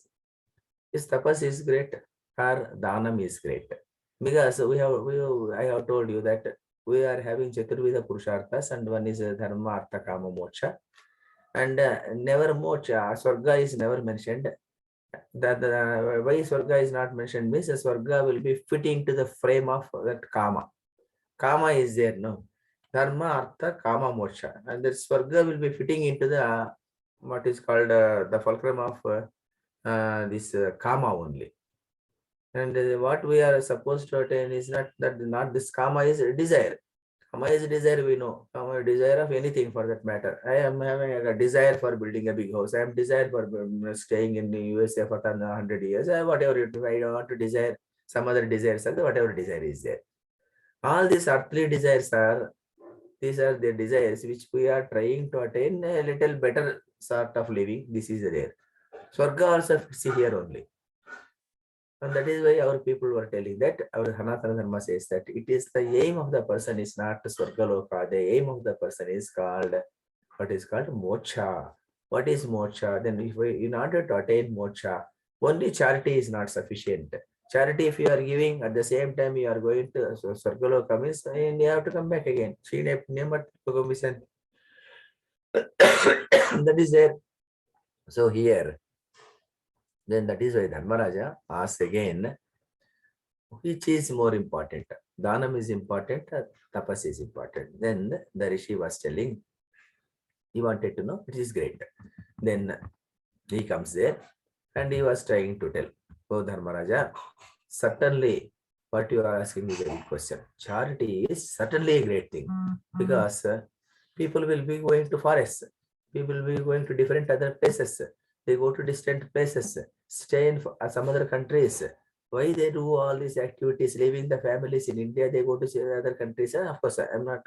Is tapas is great or Danam is great? Because I have told you that we are having Chaturveda Purusharthas, and one is Dharma, Artha, Kama, Moksha. And never moksha, Swarga is never mentioned. That why Swarga is not mentioned means the Swarga will be fitting to the frame of that Kama. Kama is there, no? Dharma, Artha, Kama, Moksha. And that Swarga will be fitting into the what is called the fulcrum of this Kama only. And what we are supposed to attain is not this Kama is desire. Kamaya's desire we know. Kamaya desire of anything for that matter. I am having a desire for building a big house. I am desire for staying in the USA for 100 years. Whatever it, I don't want to desire some other desires, whatever desire is there. All these earthly desires are, these are the desires which we are trying to attain a little better sort of living. This is there. Swarga also fits here only. And that is why our people were telling that our Sanaatana Dharma says that it is the aim of the person is not Swargaloka. The aim of the person is called, what is called moksha. What is moksha? Then if we, in order to attain moksha, only charity is not sufficient. Charity, if you are giving, at the same time you are going to Swargaloka means and you have to come back again. That is there. So here, then that is why Dharmaraja asks again, which is more important? Dhanam is important, tapas is important. Then the Rishi was telling, he wanted to know, it is great. Then he comes there and he was trying to tell, oh Dharmaraja, certainly what you are asking is a good question. Charity is certainly a great thing because people will be going to forests, people will be going to different other places, they go to distant places, stay in some other countries. Why they do all these activities, leaving the families in India, they go to other countries. Of course, I'm not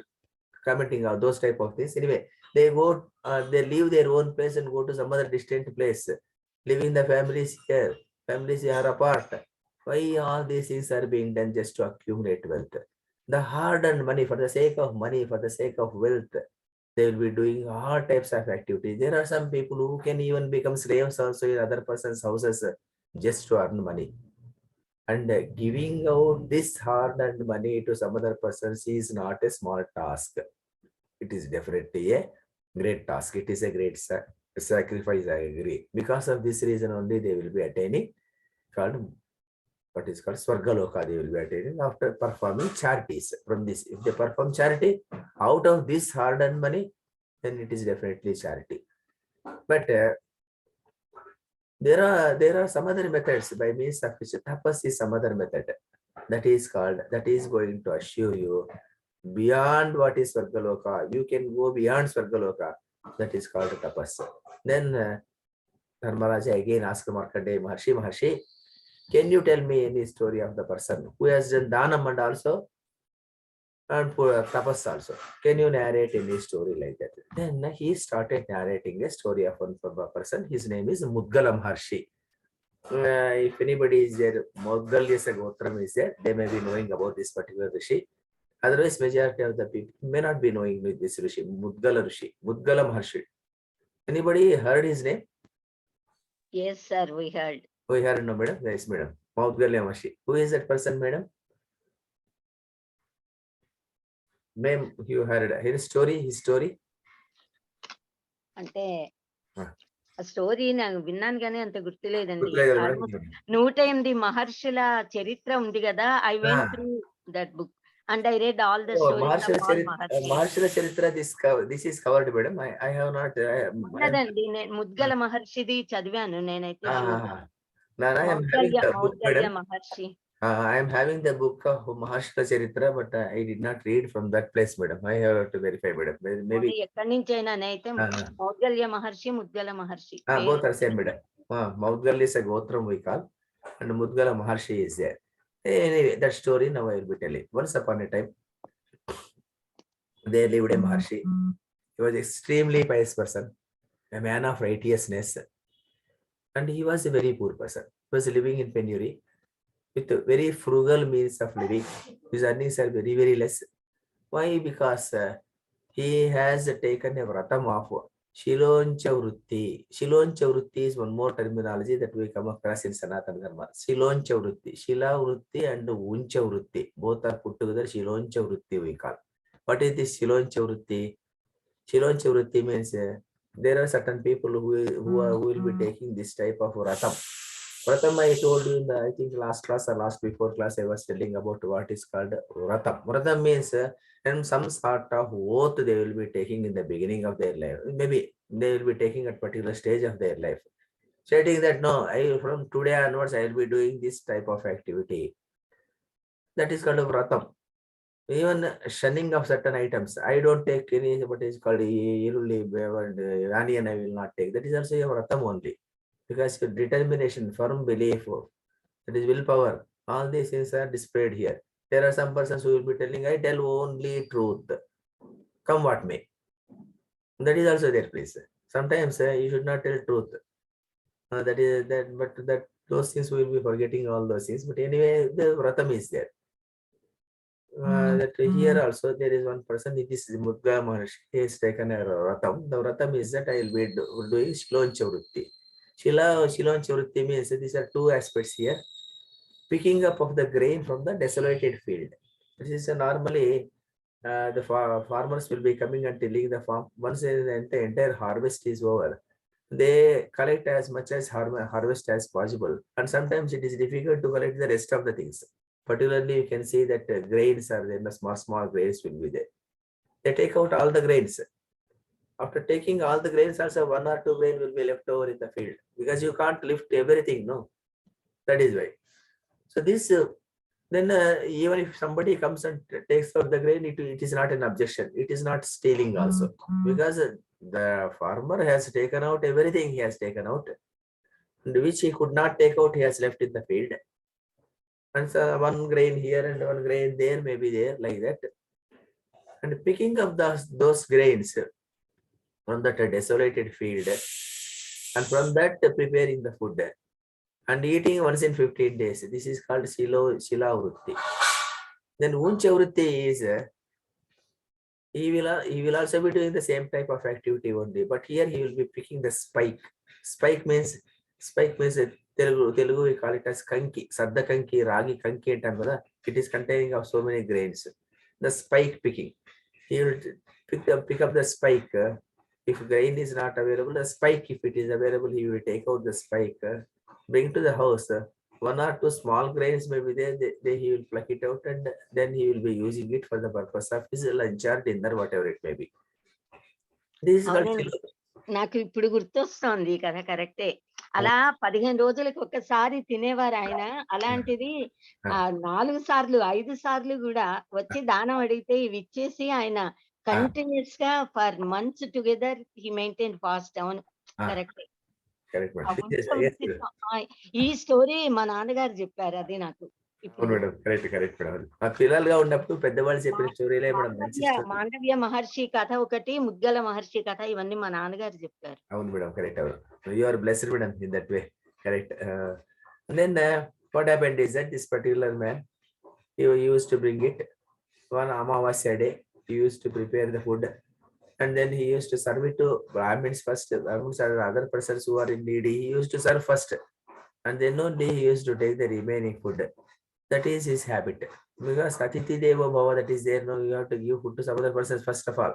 commenting on those type of things. Anyway, they go, they leave their own place and go to some other distant place, leaving the families here. Families are apart. Why all these things are being done? Just to accumulate wealth. The hard-earned money, for the sake of money, for the sake of wealth, they will be doing all types of activities. There are some people who can even become slaves also in other person's houses just to earn money. And giving out this hard-earned money to some other persons is not a small task. It is definitely a great task. It is a great sacrifice, I agree. Because of this reason only they will be attaining called, what is called Swargaloka, they will be attaining after performing charities. From this, if they perform charity out of this hard-earned money, then it is definitely charity. But there are some other methods by means of which tapas is some other method that is called, that is going to assure you beyond what is Swargaloka. You can go beyond Swargaloka. That is called tapas. Then Dharmaraja again asked Markandeya Maharshi, can you tell me any story of the person who has done Dhanam and also and for tapas also? Can you narrate any story like that? Then he started narrating a story of one person. His name is Mudgala Maharshi. If anybody is there, Mudgalya Gotram is there, they may be knowing about this particular Rishi. Otherwise, majority of the people may not be knowing this Rishi, Mudgala Maharshi. Anybody heard his name? Yes, sir, we heard. We heard, no, madam? Yes, madam. Mudgalya Maharshi. Who is that person, madam? Ma'am, you heard his story? అంటే ఆ story నాకు విన్నాను కానీ అంత గుర్తులేదండి. గుర్తులేదు madam. 108 మహర్షుల చరిత్ర ఉంది కదా, I went through that book and I read all the stories of all Maharshis. Maharshila Charitra, this is covered, madam. I have not. ఉన్నదండి, నేను ముద్గల మహర్షిది చదివాను నేనైతే. I am having the book, madam. Maharshi. I am having the book of Maharshila Charitra, but I did not read from that place, madam. I have to verify, madam. Maybe ఎక్కడి నుంచి అయినా అయితే మౌద్గల్య మహర్షి, ముద్గల మహర్షి. Both are same, madam. Maudgal is a Gotram we call, and Mudgala Maharshi is there. Anyway, that story now I will be telling. Once upon a time, there lived a Maharshi. He was extremely pious person, a man of righteousness, and he was a very poor person. He was living in penury with very frugal means of living. His earnings are very, very less. Why? Because he has taken a vratam of Shiloncha Vritti. Shiloncha Vritti is one more terminology that we come across in Sanaatana Dharma. Shiloncha Vritti. Shila Vritti and Uncha Vritti. Both are put together. Shiloncha Vritti we call. What is this Shiloncha Vritti? Shiloncha Vritti means there are certain people who will be taking this type of vratam. Vratam, I told you in the, I think last class or last before class, I was telling about what is called vratam. Vratam means and some sort of oath they will be taking in the beginning of their life. Maybe they will be taking at particular stage of their life, stating that no, from today onwards I will be doing this type of activity. That is called a vratam. Even shunning of certain items. I don't take any what is called irulli and onion. I will not take. That is also a vratam only, because your determination, firm belief, that is willpower. All these things are displayed here. There are some persons who will be telling, "I tell only truth, come what may." That is also there, please. Sometimes you should not tell truth. That is that, but that those things we will be forgetting all those things. But anyway, the vratam is there. That here also there is one person, it is Mudga Maharshi, he has taken a vratam. The vratam is that I will be doing Shiloncha Vritti. Shiloncha Vritti means these are two aspects here. Picking up of the grain from the desolated field. This is normally the farmers will be coming and tilling the farm. Once the entire harvest is over, they collect as much as harvest as possible. And sometimes it is difficult to collect the rest of the things. Particularly, you can see that grains are there, small grains will be there. They take out all the grains. After taking all the grains, also 1 or 2 grain will be left over in the field, because you can't lift everything, no. That is why. So this, then even if somebody comes and takes out the grain, it is not an objection. It is not stealing also, because the farmer has taken out everything he has taken out, and which he could not take out, he has left in the field. And so 1 grain here and 1 grain there may be there, like that. And picking up those grains from that desolated field, and from that preparing the food and eating once in 15 days. This is called Shila Vritti. Then Uncha Vritti is, he will also be doing the same type of activity only, but here he will be picking the spike. Spike means Telugu we call it as kanki, sadda kanki, ragi kanki antam kada. It is containing of so many grains. The spike picking. He will pick up the spike. If grain is not available, the spike, if it is available, he will take out the spike, bring to the house. 1 or 2 small grains may be there, he will pluck it out, and then he will be using it for the purpose of his lunch or dinner, whatever it may be. This is called అవునండి. నాకు ఇప్పుడు గుర్తొస్తోంది ఈ కథ కరెక్టే. అలా 15 రోజులకు ఒకసారి తినేవారు ఆయన. అలాంటిది 4 సార్లు 5 సార్లు కూడా వచ్చి దానం అడిగితే ఇవి ఇచ్చేసి ఆయన కంటిన్యూస్ గా for months together he maintain fast. అవును, కరెక్టే. ఈ స్టోరీ మా నాన్నగారు చెప్పారు, అది నాకు అవును మేడం, కరెక్ట్ మేడం. ఆ పిల్లలుగా ఉన్నప్పుడు పెద్దవాళ్ళు చెప్పిన స్టోరీలే మేడం మంచి స్టోరీ. మాండవ్య మహర్షి కథ ఒకటి, ముద్గల మహర్షి కథ, ఇవన్నీ మా నాన్నగారు చెప్పారు. అవును మేడం, కరెక్ట్. అవును, you are blessed madam in that way. Correct. Then what happened is that this particular man, he used to bring it one Amavasya day. He used to prepare the food, and then he used to serve it to Brahmins first. Brahmins are other persons who are in need. He used to serve first, and then only he used to take the remaining food. That is his habit. Because Atiti Deva Bhava, that is there, no, you have to give food to some other persons first of all.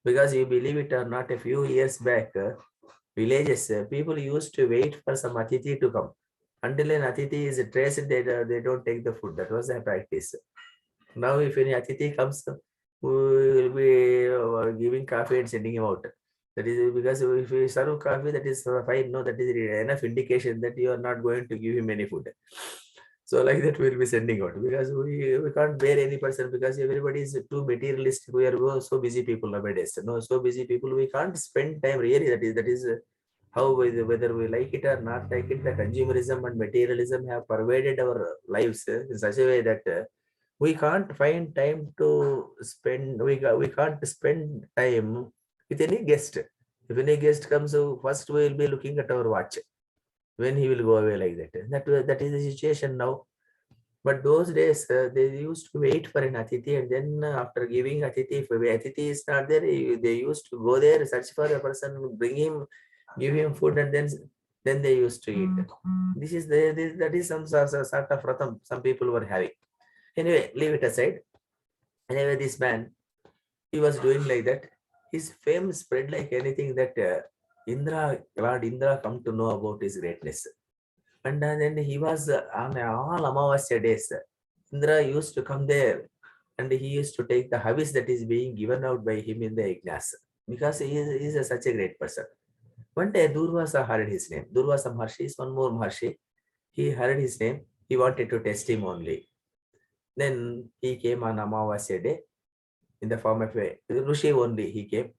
Because you believe it or not, a few years back, villages, people used to wait for some Atiti to come. Until an Atiti is traced, they don't take the food. That was their practice. Now, if any Atiti comes, we will be giving coffee and sending him out. That is because if we serve coffee, that is fine. No, that is enough indication that you are not going to give him any food. So like that we will be sending out, because we can't bear any person, because everybody is too materialistic. We are so busy people nowadays. No, so busy people, we can't spend time really. That is how, whether we like it or not like it, the consumerism and materialism have pervaded our lives in such a way that we can't find time to spend. We can't spend time with any guest. If any guest comes, first we will be looking at our watch when he will go away, like that. That is the situation now. But those days they used to wait for an Atiti, and then after giving Atiti, if Atiti is not there, they used to go there, search for a person, bring him, give him food, and then they used to eat. This is that is some sort of vratam some people were having. Anyway, leave it aside. Anyway, this man, he was doing like that. His fame spread like anything, that Lord Indra come to know about his greatness. And then he was on all Amavasya days. Indra used to come there, and he used to take the harvest that is being given out by him in the yajnas, because he is such a great person. One day Durvasa heard his name. Durvasa Maharshi is one more Maharshi. He heard his name. He wanted to test him only. Then he came on Amavasya day in the form of a Rishi only. He came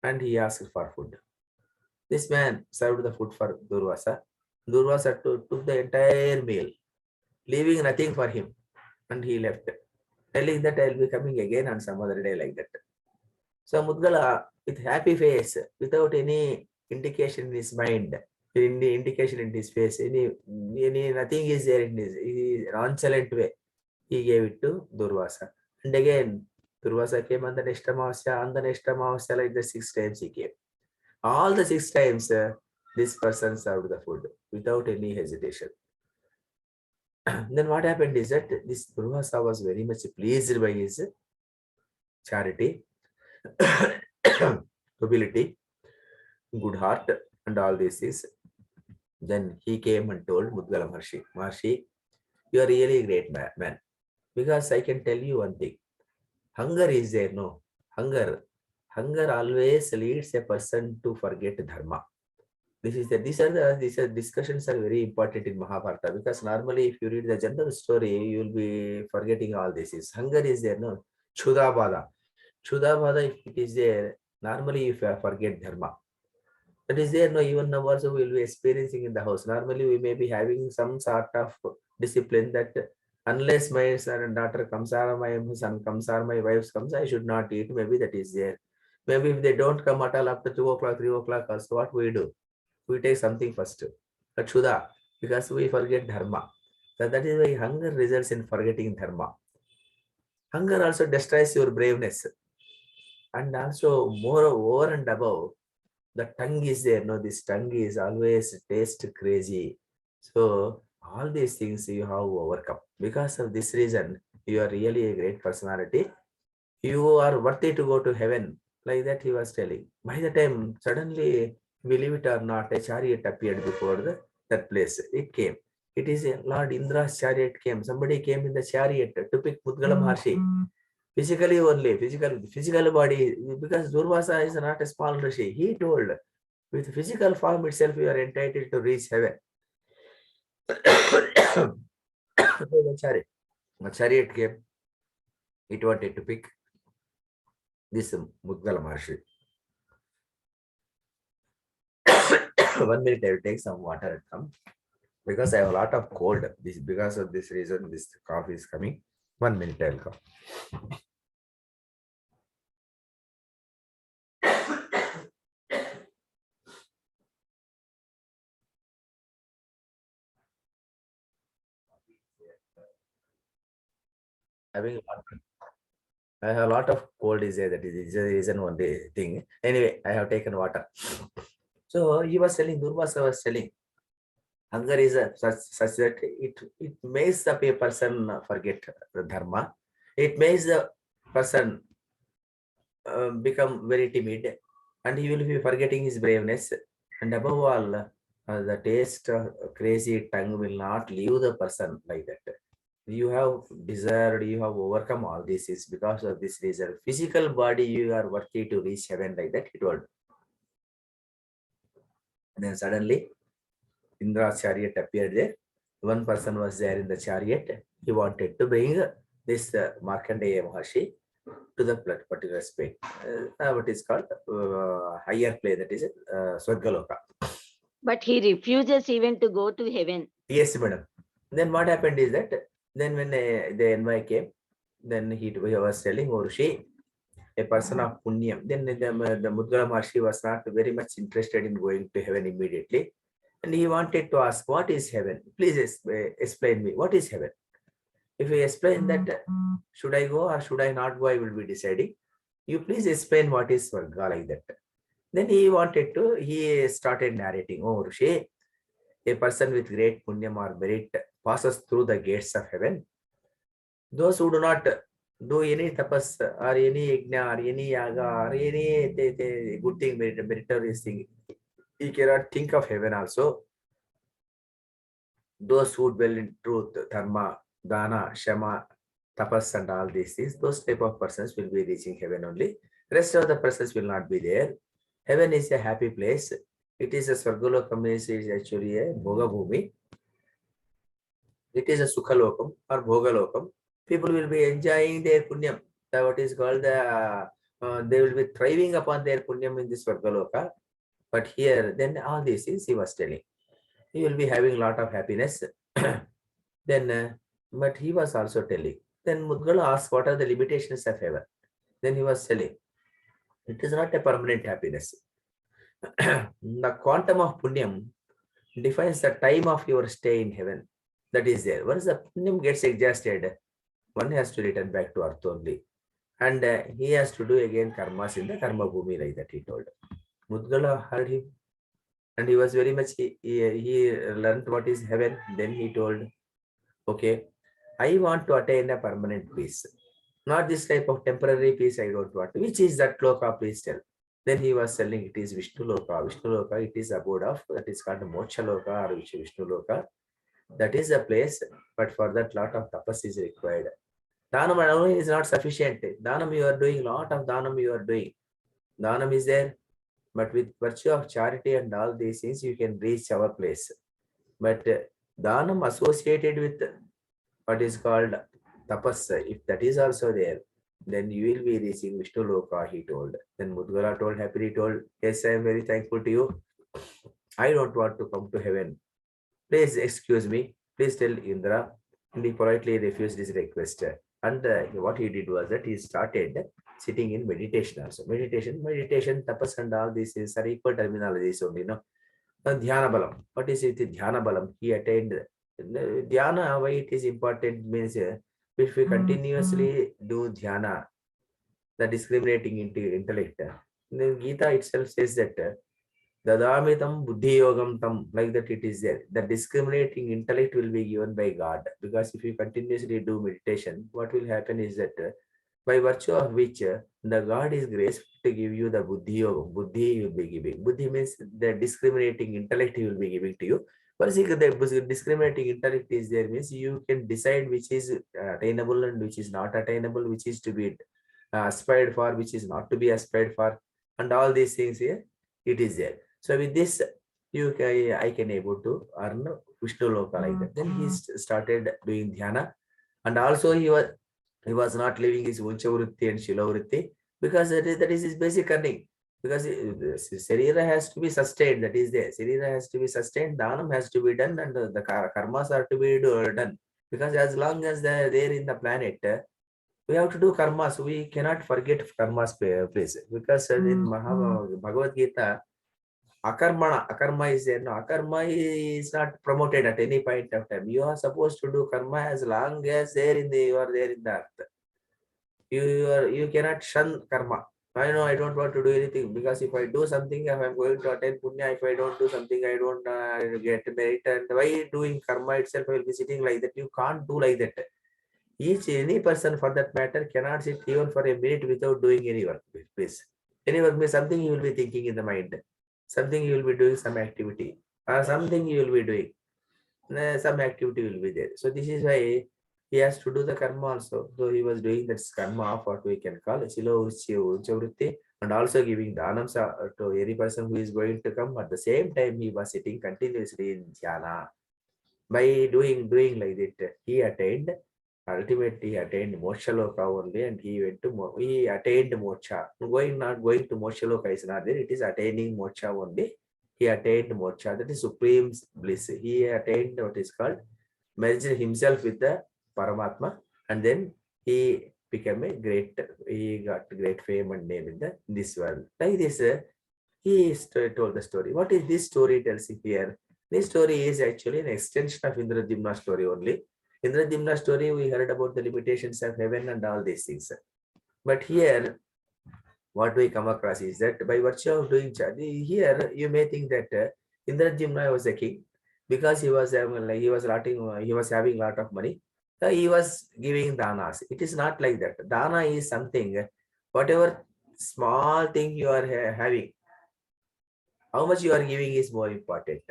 and he asked for food. This man served the food for Durvasa. Durvasa took the entire meal, leaving nothing for him, and he left, telling that I'll be coming again on some other day like that. So Mudgala, with happy face, without any indication in his mind, any indication in his face, any nothing is there in his nonchalant way, he gave it to Durvasa. And again, Durvasa came on the next Amavasya, like the 6 times he came. All the 6 times, this person served the food without any hesitation. Then what happened is that this Durvasa was very much pleased by his charity, nobility, good heart, and all these things. Then he came and told Mudgala Maharshi, you are really a great man. Because I can tell you one thing. Hunger is there, no? Hunger always leads a person to forget Dharma. These discussions are very important in Mahabharata, because normally if you read the general story, you will be forgetting all this. Hunger is there, no? Chudabada, if it is there, normally if you forget Dharma. That is there, no? Even now also we will be experiencing in the house. Normally we may be having some sort of discipline that unless my son and daughter comes, or my son comes, or my wife comes, I should not eat. Maybe that is there. Maybe if they don't come at all after 2 o'clock, 3 o'clock, also what we do? We take something first. Achuda, because we forget Dharma. So that is why hunger results in forgetting Dharma. Hunger also destroys your braveness. And also more over and above, the tongue is there. No, this tongue is always taste crazy. So all these things you have overcome. Because of this reason, you are really a great personality. You are worthy to go to heaven. Like that he was telling. By the time, suddenly, believe it or not, a chariot appeared before that place. It came. It is Lord Indra's chariot came. Somebody came in the chariot to pick Mudgala Maharshi. Physically only, physical body, because Durvasa is not a small Rishi. He told, with physical form itself, you are entitled to reach heaven. The chariot came. It wanted to pick this Mudgala Maharshi. 1 minute, I will take some water and come, because I have a lot of cold. Because of this reason, this cough is coming. 1 minute, I will come. I have a lot of cold is there. That is the reason one thing. Anyway, I have taken water. So he was telling, Durvasa was telling, hunger is such that it makes the person forget the Dharma. It makes the person become very timid, and he will be forgetting his braveness. And above all, the taste crazy tongue will not leave the person like that. You have desired, you have overcome all this is because of this reason. Physical body, you are worthy to reach heaven like that, he told. And then suddenly, Indra's chariot appeared there. One person was there in the chariot. He wanted to bring this Markandeya Maharshi to the particular space. What is called higher plane, that is Swargaloka. But he refuses even to go to heaven. Yes, madam. Then what happened is that, then when the envoy came, then he was telling, oh Rishi, a person of Punyam. Then the Mudgala Maharshi was not very much interested in going to heaven immediately. And he wanted to ask, what is heaven? Please explain me, what is heaven? If you explain that, should I go or should I not go, I will be deciding. You please explain what is Swarga like that. Then he started narrating, oh Rishi, a person with great punyam or merit passes through the gates of heaven. Those who do not do any tapas or any yajna or any yaga or any good thing, meritorious thing, he cannot think of heaven also. Those who dwell in truth, dharma, dana, shama, tapas and all these things, those type of persons will be reaching heaven only. Rest of the persons will not be there. Heaven is a happy place. It is a Swargalokam, is actually a Bhoga Bhumi. It is a Sukhalokam or Bhogalokam. people will be enjoying their punyam. What is called they will be thriving upon their punyam in this Vargaloka. But here, then all these things he was telling. He will be having a lot of happiness. Then, but he was also telling. Then Mudgala asked, what are the limitations of heaven? Then he was telling, it is not a permanent happiness. The quantum of punyam defines the time of your stay in heaven. That is there. Once the punyam gets exhausted, one has to return back to earth only. And he has to do again karmas in the karma bhumi, like that he told. Mudgala heard him. And he was very much, he learned what is heaven. Then he told, okay, I want to attain a permanent peace. Not this type of temporary peace I don't want. Which is that loka, please tell. Then he was telling it is Vishnu loka. Vishnu loka, it is abode of, that is called moksha loka or Vishnu loka. That is a place, but for that lot of tapas is required. Dhanam alone is not sufficient. Dhanam you are doing, lot of dhanam you are doing. Dhanam is there, but with virtue of charity and all these things, you can reach our place. But dhanam associated with what is called tapas, if that is also there, then you will be reaching Vishnu loka, he told. Then Mudgala told, happily told, yes, I am very thankful to you. I don't want to come to heaven. Please excuse me. Please tell Indra. And he politely refused his request. And what he did was that he started sitting in meditation also. Meditation, tapas and all these are equal terminologies only, no? Dhyana balam. What is it? Dhyana balam. He attained dhyana. Why it is important means if we continuously do dhyana, the discriminating intellect, then Gita itself says that Dadamitam buddhi yogam tam, like that it is there. The discriminating intellect will be given by God. Because if you continuously do meditation, what will happen is that by virtue of which the God is graceful to give you the buddhi yogam. Buddhi you will be giving. Buddhi means the discriminating intellect he will be giving to you. Once the discriminating intellect is there, means you can decide which is attainable and which is not attainable, which is to be aspired for, which is not to be aspired for, and all these things here, it is there. So with this, I can able to earn Vishnu loka, like that. Then he started doing dhyana, and also he was not leaving his uncha vritti and shila vritti, because that is his basic earning. Because Sarira has to be sustained, that is there. Sarira has to be sustained, Dhanam has to be done, and the karmas are to be done. Because as long as they are there in the planet, we have to do karmas. We cannot forget karmas place. Because in Bhagavad Gita, akarma is there. No, akarma is not promoted at any point of time. You are supposed to do karma as long as you are there in the earth. You cannot shun karma. I know I don't want to do anything, because if I do something, if I'm going to attain punya, if I don't do something, I don't get merit. And why doing karma itself, I will be sitting like that. You can't do like that. Any person for that matter cannot sit even for a minute without doing any work. Please, any work means something you will be thinking in the mind, something you will be doing, some activity, or something you will be doing, some activity will be there. So this is why he has to do the karma also. So he was doing that karma of what we can call Silo Vritti, and also giving dhanams to any person who is going to come. At the same time, he was sitting continuously in dhyana. By doing like that, he attained. Ultimately, he attained moksha loka only, and he attained moksha. Not going to moksha loka is not there. It is attaining moksha only. He attained moksha, that is supreme bliss. He attained what is called merged himself with the Paramatma, and then he became he got great fame and name in this world. Like this, he told the story. What is this story tells here? This story is actually an extension of Indradyumna story only. Indradyumna story, we heard about the limitations of heaven and all these things. But here, what we come across is that by virtue of doing here, you may think that Indradyumna was a king, because he was having a lot of money. He was giving danas. It is not like that. Dana is something, whatever small thing you are having, how much you are giving is more important.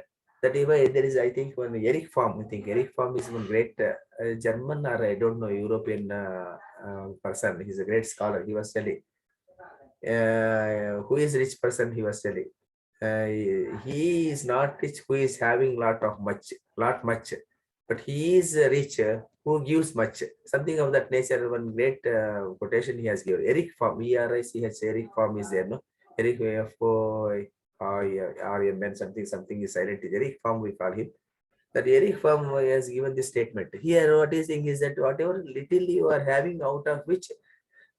That is why there is, I think, one Erich Fromm. I think Erich Fromm is one great German, or I don't know, European person. He's a great scholar. He was telling, who is rich person? He was telling, he is not rich who is having lot much. but he is rich who gives much. Something of that nature. One great quotation he has given. Eric Fromm, E-R-I-C-H, Eric Fromm is there, no? Eric R-M-N, something is silent. Eric Fromm, we call him. That Eric Fromm has given this statement. Here, what is saying is that whatever little you are having, out of which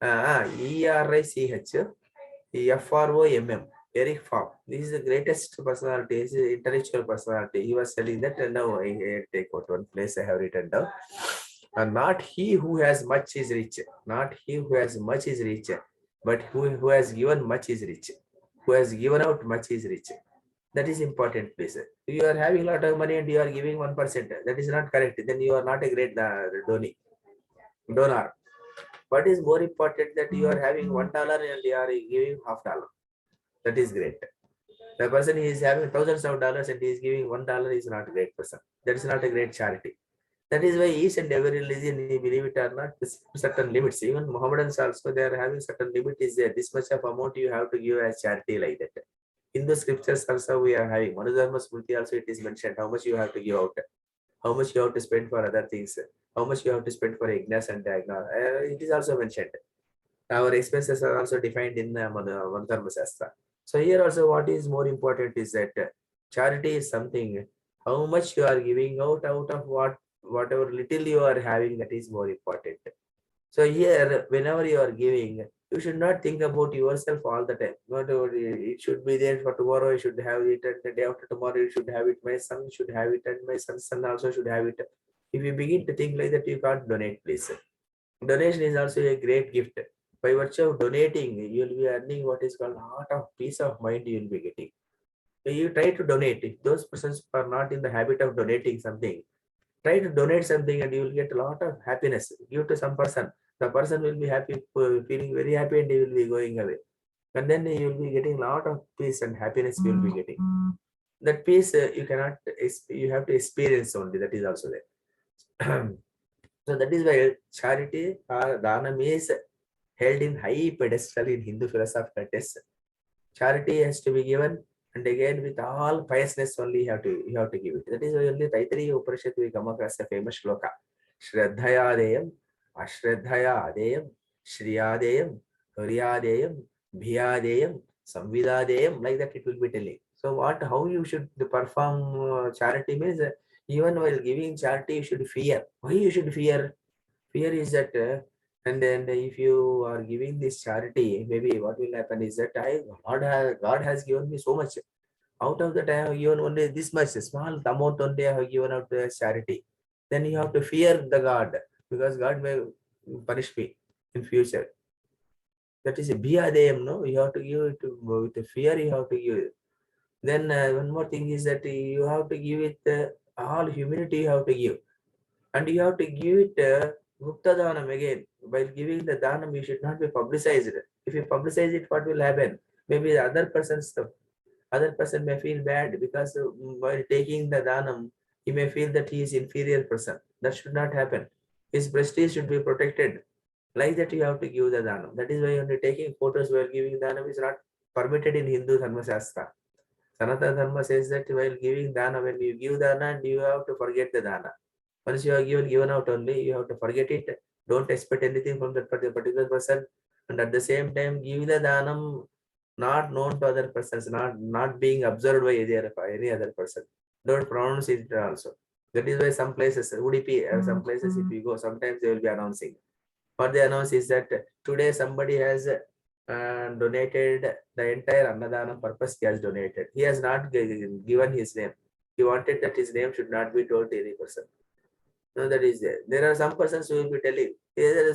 E-R-I-C-H, F-R-O-M-M, Eric Fromm. This is the greatest personality, is an intellectual personality. He was telling that, and now I take out one place I have written down. Not he who has much is rich, not he who has much is rich, but who has given much is rich, who has given out much is rich. That is important, please. If you are having a lot of money and you are giving 1%, that is not correct. Then you are not a great donor. What is more important, that you are having $1 and you are giving $0.50. That is great. The person is having thousands of dollars and he is giving $1 is not a great person. That is not a great charity. That is why each and every religion, you believe it or not, certain limits. Even Mohammedans also, they are having certain limit is there. This much of amount you have to give as charity, like that. In the scriptures also we are having. Dharma Smriti also it is mentioned how much you have to give out, how much you have to spend for other things, how much you have to spend for ignorance and diagnosis. It is also mentioned. Our expenses are also defined in Dharma Shastra. So here also what is more important is that charity is something, how much you are giving out of whatever little you are having, that is more important. So here, whenever you are giving, you should not think about yourself all the time. Whatever it should be there for tomorrow, you should have it, and the day after tomorrow, you should have it. My son should have it, and my son's son also should have it. If you begin to think like that, you can't donate, please. Donation is also a great gift. By virtue of donating, you will be earning what is called a lot of peace of mind you will be getting. So you try to donate. If those persons are not in the habit of donating something, try to donate something and you will get a lot of happiness. Give to some person. The person will be happy, feeling very happy, and he will be going away. And then you will be getting a lot of peace and happiness you will be getting. That peace you cannot, you have to experience only. That is also there. So that is why charity or dhanam is held in high pedestal in Hindu philosophical text. Charity has to be given, and again with all piousness only you have to give it. That is why only Taittiriya Upanishad we come across a famous shloka. Shraddhayadeyam, Ashraddhayadeyam, Shriyadeyam, Huryadeyam, Bhiyadeyam, Samvidadeyam, like that it will be telling. So how you should perform charity means, even while giving charity, you should fear. Why you should fear? Fear is that, and then if you are giving this charity, maybe what will happen is that God has given me so much. Out of that, I have given only this much, small amount only I have given out as charity. Then you have to fear the God, because God may punish me in future. That is a biyadeyam, no? You have to give it with the fear, you have to give it. Then one more thing is that you have to give it all humility you have to give. And you have to give it Gupta Dhanam again. While giving the Dhanam, you should not be publicized. If you publicize it, what will happen? Maybe the other person may feel bad, because while taking the Dhanam, he may feel that he is inferior person. That should not happen. His prestige should be protected. Like that, you have to give the Dhanam. That is why only taking photos while giving Dhanam is not permitted in Hindu Dharma Shastra. Sanaatana Dharma says that while giving Dana, when you give Dana, and you have to forget the Dana. Once you are given out only, you have to forget it. Don't expect anything from that particular person. And at the same time, give the Dhanam not known to other persons, not being observed by any other person. Don't pronounce it also. That is why some places, Udupi, some places if you go, sometimes they will be announcing. What they announce is that today somebody has donated the entire Annadana purpose. He has donated. He has not given his name. He wanted that his name should not be told to any person. No, that is there. There are some persons who will be telling,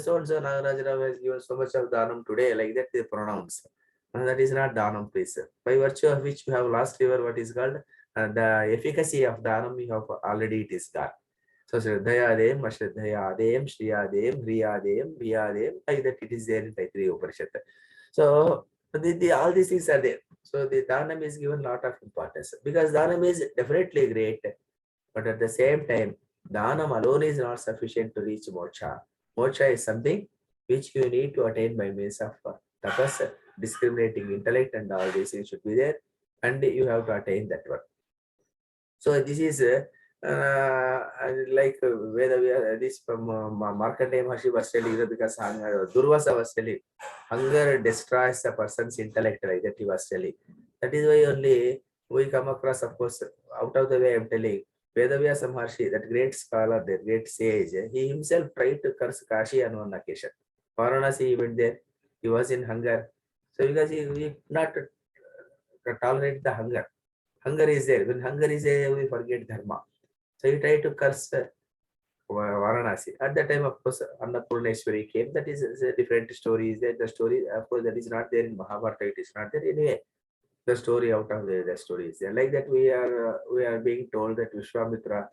so and so Nagaraja has given so much of Dhanam today, like that they pronounce. That is not Dhanam, please. By virtue of which you have lost your what is called the efficacy of Dhanam, you have already it is gone. So Shraddhayadeyam, Ashraddhayadeyam, Shriyadeyam, Hriyadeyam, Bhiyadeyam, like that it is there in Taittiriya Upanishad. So all these things are there. So the Dhanam is given a lot of importance, because Dhanam is definitely great, but at the same time, Dhanam alone is not sufficient to reach moksha. Moksha is something which you need to attain by means of tapas, discriminating intellect, and all these things should be there, and you have to attain that one. So this is Like Veda, this from Markandeya Maharshi was telling that because Durvasa was telling, hunger destroys the person's intellect, like that he was telling. That is why only we come across, of course, out of the way I'm telling, Veda Maharshi, that great scholar, that great sage, he himself tried to curse Kashi on one occasion. Varanasi, he went there, he was in hunger. So because he could not tolerate the hunger. Hunger is there. When hunger is there, we forget Dharma. So he tried to curse Varanasi. At that time, of course, Annapurneshwari came. That is a different story. Is there the story? Of course, that is not there in Mahabharata. It is not there anyway. The story out of the story is there. Like that, we are being told that Vishwamitra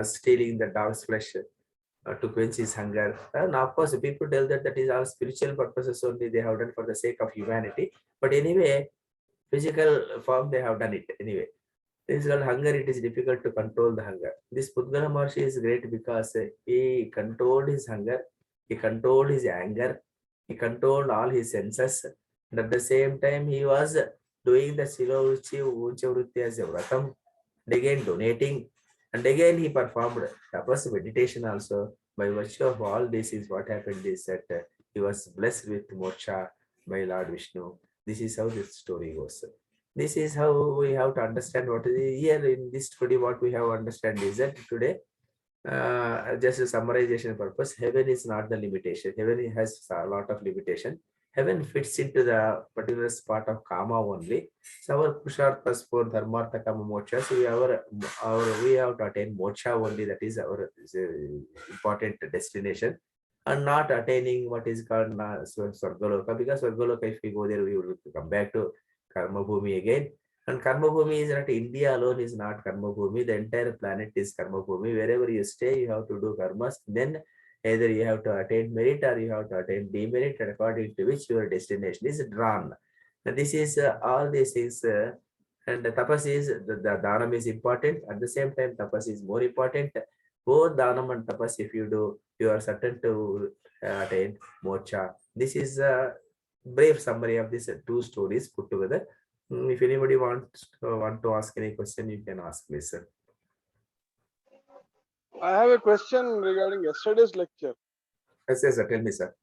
stealing the dog's flesh to quench his hunger. And of course, people tell that that is all spiritual purposes only. They have done for the sake of humanity. But anyway, physical form they have done it anyway. This is called hunger. It is difficult to control the hunger. This Pudgala Maharshi is great because he controlled his hunger, he controlled his anger, he controlled all his senses. And at the same time, he was doing the Silovruchi Unchavrutti as a vratam, and again donating, and again he performed tapas meditation also. By virtue of all this is what happened is that he was blessed with moksha by Lord Vishnu. This is how this story goes. This is how we have to understand what is here in this study. What we have to understand is that today, just a summarization purpose, heaven is not the limitation. Heaven has a lot of limitation. Heaven fits into the particular spot of kama only. So our pusharthas for dharma, artha, kama, moksha. So we have to attain moksha only. That is our important destination, and not attaining what is called Swargaloka, because Swargaloka, if we go there, we will come back to Karma Bhumi again. And Karma Bhumi is not India alone, is not Karma Bhumi. The entire planet is Karma Bhumi. Wherever you stay, you have to do karmas. Then either you have to attain merit or you have to attain demerit, and according to which your destination is drawn. And this is all these things. And the tapas is the dhanam is important. At the same time, tapas is more important. Both dhanam and tapas, if you do, you are certain to attain moksha. This is a brief summary of these two stories put together. If anybody wants to ask any question, you can ask me, sir. I have a question regarding yesterday's lecture. Yes, sir. Tell me, sir.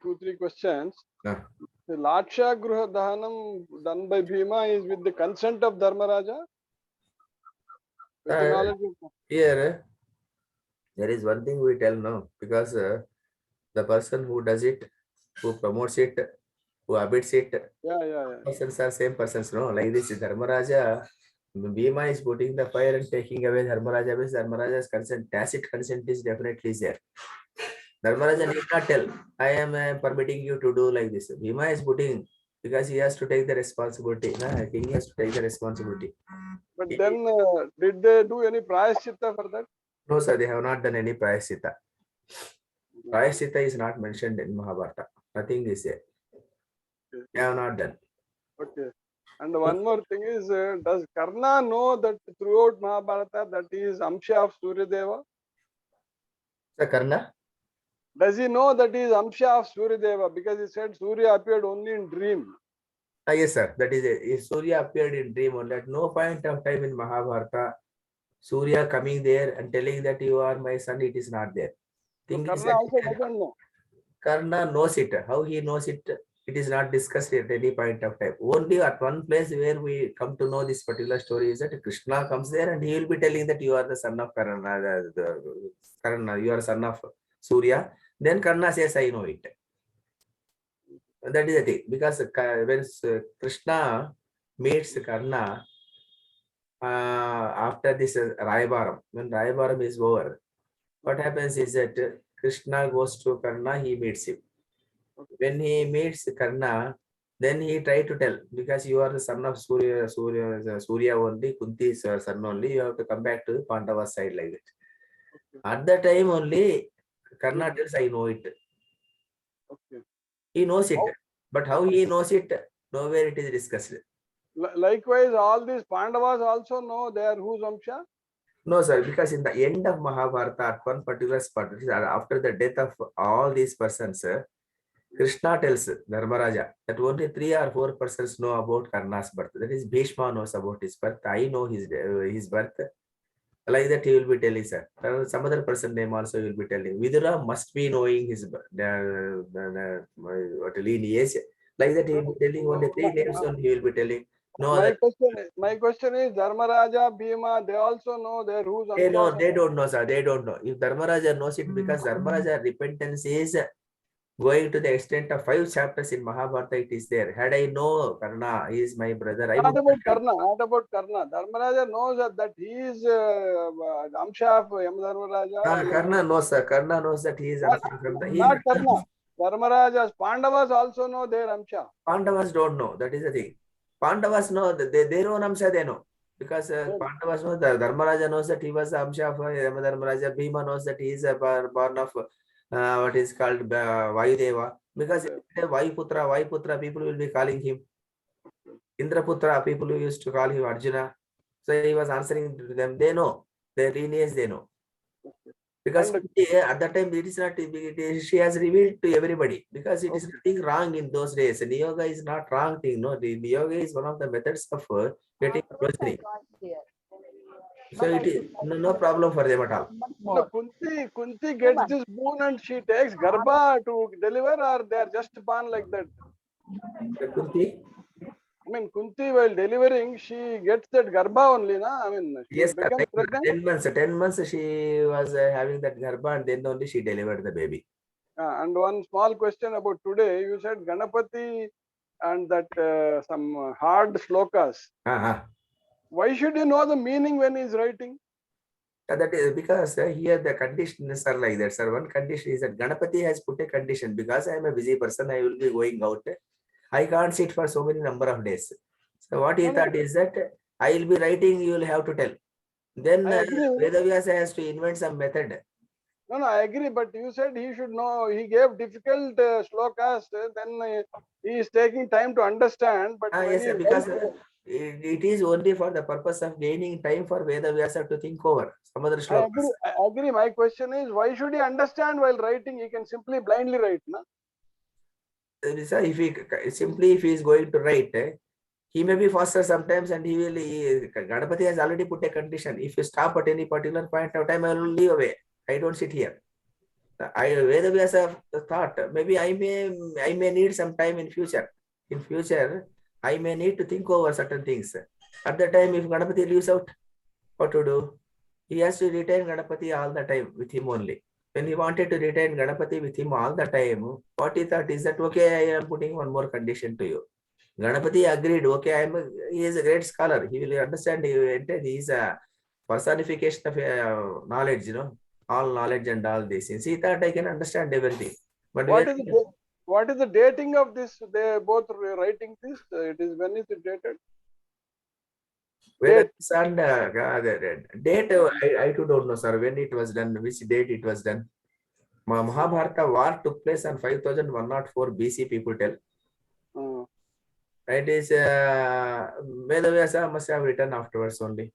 2-3 questions. Yeah. The Laksha Gruha Dahanam done by Bhima is with the consent of Dharmaraja? With the knowledge of... Here, there is one thing we tell now, because the person who does it, who promotes it, who abets it, persons are same persons, no? Like this, Dharmaraja, Bhima is putting the fire and taking away Dharmaraja, means Dharmaraja's consent, tacit consent is definitely there. Dharmaraja need not tell, I am permitting you to do like this. Bhima is putting, because he has to take the responsibility. King has to take the responsibility. But then, did they do any prayaschitta for that? No, sir, they have not done any prayaschitta. Prayaschitta is not mentioned in Mahabharata. Nothing is there. They have not done. Okay. And one more thing is, does Karna know that throughout Mahabharata that he is Amsha of Suryadeva? Sir, Karna? Does he know that he is Amsha of Suryadeva? Because he said Surya appeared only in dream. Yes, sir. That is it. Surya appeared in dream only. At no point of time in Mahabharata, Surya coming there and telling that you are my son, it is not there. So Karna also doesn't know. Karna knows it. How he knows it, it is not discussed at any point of time. Only at one place where we come to know this particular story is that Krishna comes there and he will be telling that you are the son of Karna, Karna, you are son of Surya. Then Karna says, I know it. That is the thing. Because when Krishna meets Karna after this Rayabaram, when Rayabaram is over, what happens is that Krishna goes to Karna, he meets him. When he meets Karna, then he tried to tell, because you are the son of Surya only, Kunti's son only, you have to come back to the Pandava side like that. At that time only, Karna tells, I know it. Okay. He knows it, but how he knows it, nowhere it is discussed. Likewise, all these Pandavas also know they are whose Amsha? No, sir, because in the end of Mahabharata, at one particular spot, after the death of all these persons, Krishna tells Dharmaraja that only 3 or 4 persons know about Karna's birth. That is, Bhishma knows about his birth. I know his birth. Like that, he will be telling, sir. Some other person name also he will be telling. Vidura must be knowing his lineage. Like that, he will be telling only 3 names only he will be telling. No other. My question is Dharmaraja, Bhima, they also know their who's They know, Amshas. they don't know, sir. They don't know. If Dharmaraja knows it, because Dharmaraja repentance is going to the extent of 5 chapters in Mahabharata, it is there. Had I know Karna, he is my brother, I Not would about Karna, not about Karna. Dharmaraja knows that he is Amsha of Yamadharmaraja. Karna knows, sir. Karna knows that he is Amsha from the. Not Karna. Dharmaraja's Pandavas also know their Amsha. Pandavas don't know. That is the thing. Pandavas know that their own Amsha they know. Because Pandavas know that Dharmaraja knows that he was the Amsha of Yamadharmaraja. Bhima knows that he is a born of what is called Vayudeva. Because Vayuputra, people will be calling him. Indraputra, people who used to call him Arjuna. So he was answering to them. They know. Their lineage they know. Because at that time it is not, she has revealed to everybody, because it is nothing wrong in those days. Niyoga is not wrong thing. No, the Niyoga is one of the methods of getting progeny. So it is no problem for them at all. No, Kunti gets this boon and she takes Garbha to deliver, or they are just born like that? Kunti? I mean, Kunti, while delivering, she gets that Garbha only, na? I mean, she Yes, becomes pregnant. 10 months she was having that Garbha, and then only she delivered the baby. And one small question about today, you said Ganapati and that some hard slokas. Why should you know the meaning when he's writing? That is because here the conditions are like that, sir. One condition is that Ganapati has put a condition, because I am a busy person, I will be going out. I can't sit for so many number of days. So what he thought is that I will be writing, you will have to tell. Then Veda has to invent some method. No, I agree, but you said he should know. He gave difficult slokas, then he is taking time to understand. But Yes, sir, because it is only for the purpose of gaining time for Veda to think over some other slokas. I agree. My question is, why should he understand while writing? He can simply blindly write, no? Sir, if he is going to write, he may be faster sometimes, and he will. Ganapati has already put a condition. If you stop at any particular point of time, I will leave away. I don't sit here. Veda thought maybe I may need some time in future. In future, I may need to think over certain things. At the time, if Ganapati leaves out, what to do? He has to retain Ganapati all the time with him only. When he wanted to retain Ganapati with him all the time, what he thought is that, okay, I am putting one more condition to you. Ganapati agreed, okay, he is a great scholar. He will understand. He is a personification of knowledge, all knowledge and all these things. He thought I can understand everything. But what is the dating of this? They both writing this. It is, when is it dated? Date I too don't know, sir. When it was done, which date it was done. Mahabharata war took place on 5104 BC. People tell. It is Veda must have written afterwards only.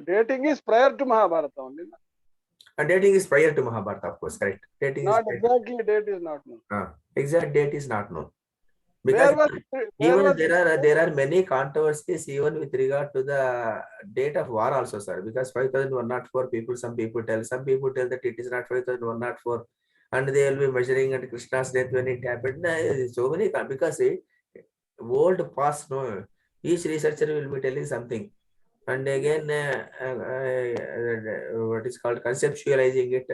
Dating is prior to Mahabharata only. And dating is prior to Mahabharata, of course, correct. Dating not is exactly, date is not known. Exact date is not known. Because there are many controversies even with regard to the date of war also, sir. Because 5104 people, some people tell that it is not 5104, and they will be measuring at Krishna's death when it happened. So many, because old past, no, each researcher will be telling something. And again, what is called conceptualizing it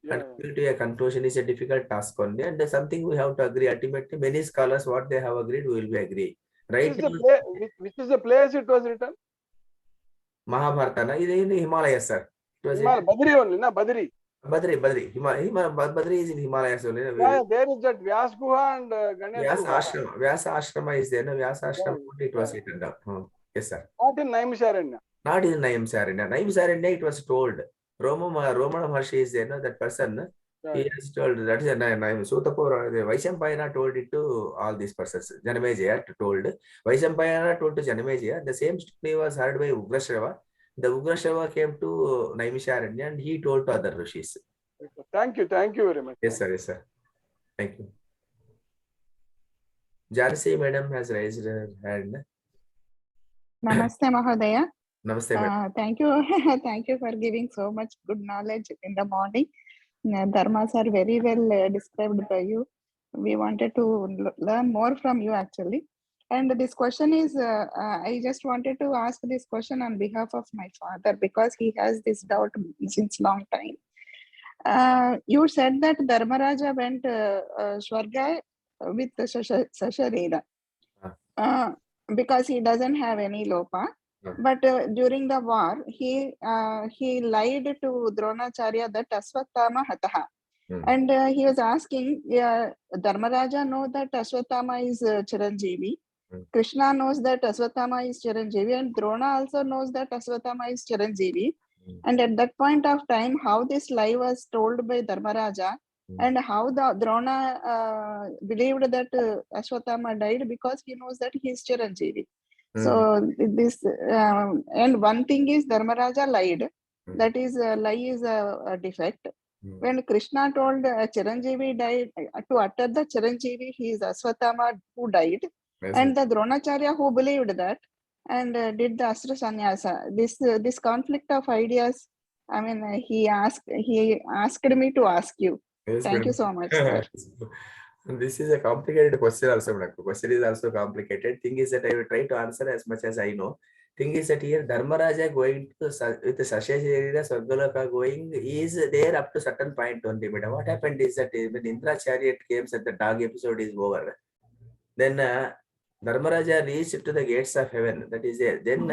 and coming to a conclusion is a difficult task only, and something we have to agree. Ultimately, many scholars, what they have agreed, we will be agree. Right? Which is the place it was written? Mahabharata, is in Himalayas, sir. It was Badri only, na Badri. Badri. Badri is in Himalayas only. Yeah, there is that Vyas Guha and Ganesh Guha. Vyasa Ashrama is there. No? Vyasa Ashrama only it was written down. Yes, sir. Not in Naimisharanya. Not in Naimisharanya. Naimisharanya, it was told. Romana Maharshi is there, no? That person. He has told, that is a name. Sutapura, Vaishampayana told it to all these persons. Janamejaya told. Vaishampayana told to Janamejaya. The same story was heard by Ugrashrava. The Ugrashrava came to Naimisharanya and he told to other rishis. Thank you very much. Yes, sir. Thank you. Jansi madam has raised her hand. Namaste, Mahodaya. Namaste, madam. Thank you. Thank you for giving so much good knowledge in the morning. Dharmas are very well described by you. We wanted to learn more from you actually. And this question is, I just wanted to ask this question on behalf of my father because he has this doubt since long time. You said that Dharmaraja went Swarga with Sasharira because he doesn't have any lopa. But during the war, he lied to Dronacharya that Aswathama Hataha. And he was asking, Dharmaraja know that Aswathama is Chiranjeevi. Krishna knows that Aswathama is Chiranjeevi, and Drona also knows that Aswathama is Chiranjeevi. And at that point of time, how this lie was told by Dharmaraja, and how the Drona believed that Aswathama died because he knows that he is Chiranjeevi. So this and one thing is Dharmaraja lied. That is lie is a defect. When Krishna told Chiranjeevi died, to utter the Chiranjeevi, he is Aswathama who died, and the Dronacharya who believed that and did the Astra Sannyasa. This conflict of ideas. I mean, he asked me to ask you. Yes, Thank madam. you so much, sir. This is a complicated question also, madam. Question is also complicated. Thing is that I will try to answer as much as I know. Thing is that here Dharmaraja going to with the Sashasharira Swargaloka going is there up to certain point only. Madam, what happened is that when Indra chariot came at the dog episode is over, then Dharmaraja reached to the gates of heaven. That is there. Then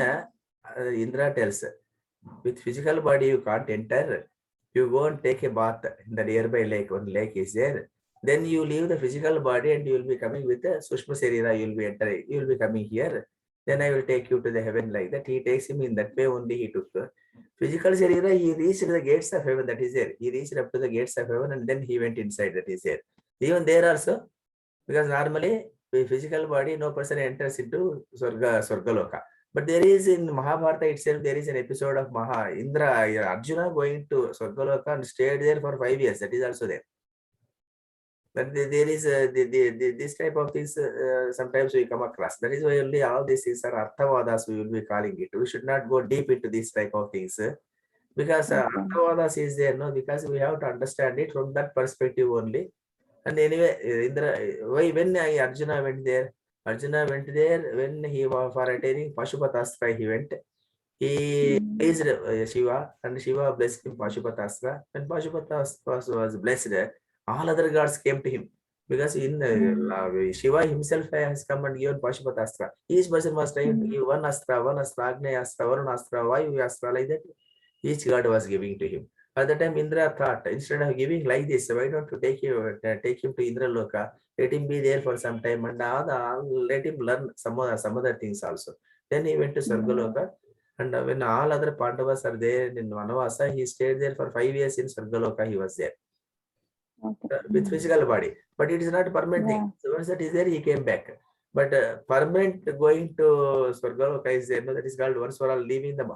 Indra tells, with physical body you can't enter. You go and take a bath in the nearby lake. One lake is there. Then you leave the physical body and you will be coming with the Sushma Sarira. You will be entering. You will be coming here. Then I will take you to the heaven like that. He takes him in that way only. He took physical Sarira. He reached the gates of heaven. That is there. He reached up to the gates of heaven and then he went inside. That is there. Even there also, because normally with physical body no person enters into Swargaloka. But there is in Mahabharata itself, there is an episode of Arjuna going to Swargaloka and stayed there for 5 years. That is also there. But there is this type of things sometimes we come across. That is why only all these things are Arthavadas, we will be calling it. We should not go deep into this type of things because Arthavadas is there, no? Because we have to understand it from that perspective only. And anyway, when Arjuna went there, when he was for attaining Pashupatastra, he went. He praised Shiva and Shiva blessed him Pashupatastra. When Pashupatastra was blessed, all other gods came to him. Because Shiva himself has come and given Pashupatastra. Each person was trying to give one astra, Agneya Astra, Varuna Astra, VYV Astra, like that. Each god was giving to him. At the time, Indra thought, instead of giving like this, why don't you take him to Indra Loka, let him be there for some time, and let him learn some other things also. Then he went to Swargaloka, and when all other Pandavas are there in Vanavasa, he stayed there for 5 years in Swargaloka. He was there with physical body, but it is not a permanent thing. So once that is there, he came back. But permanent going to Swargaloka is there. No, that is called once for all leaving the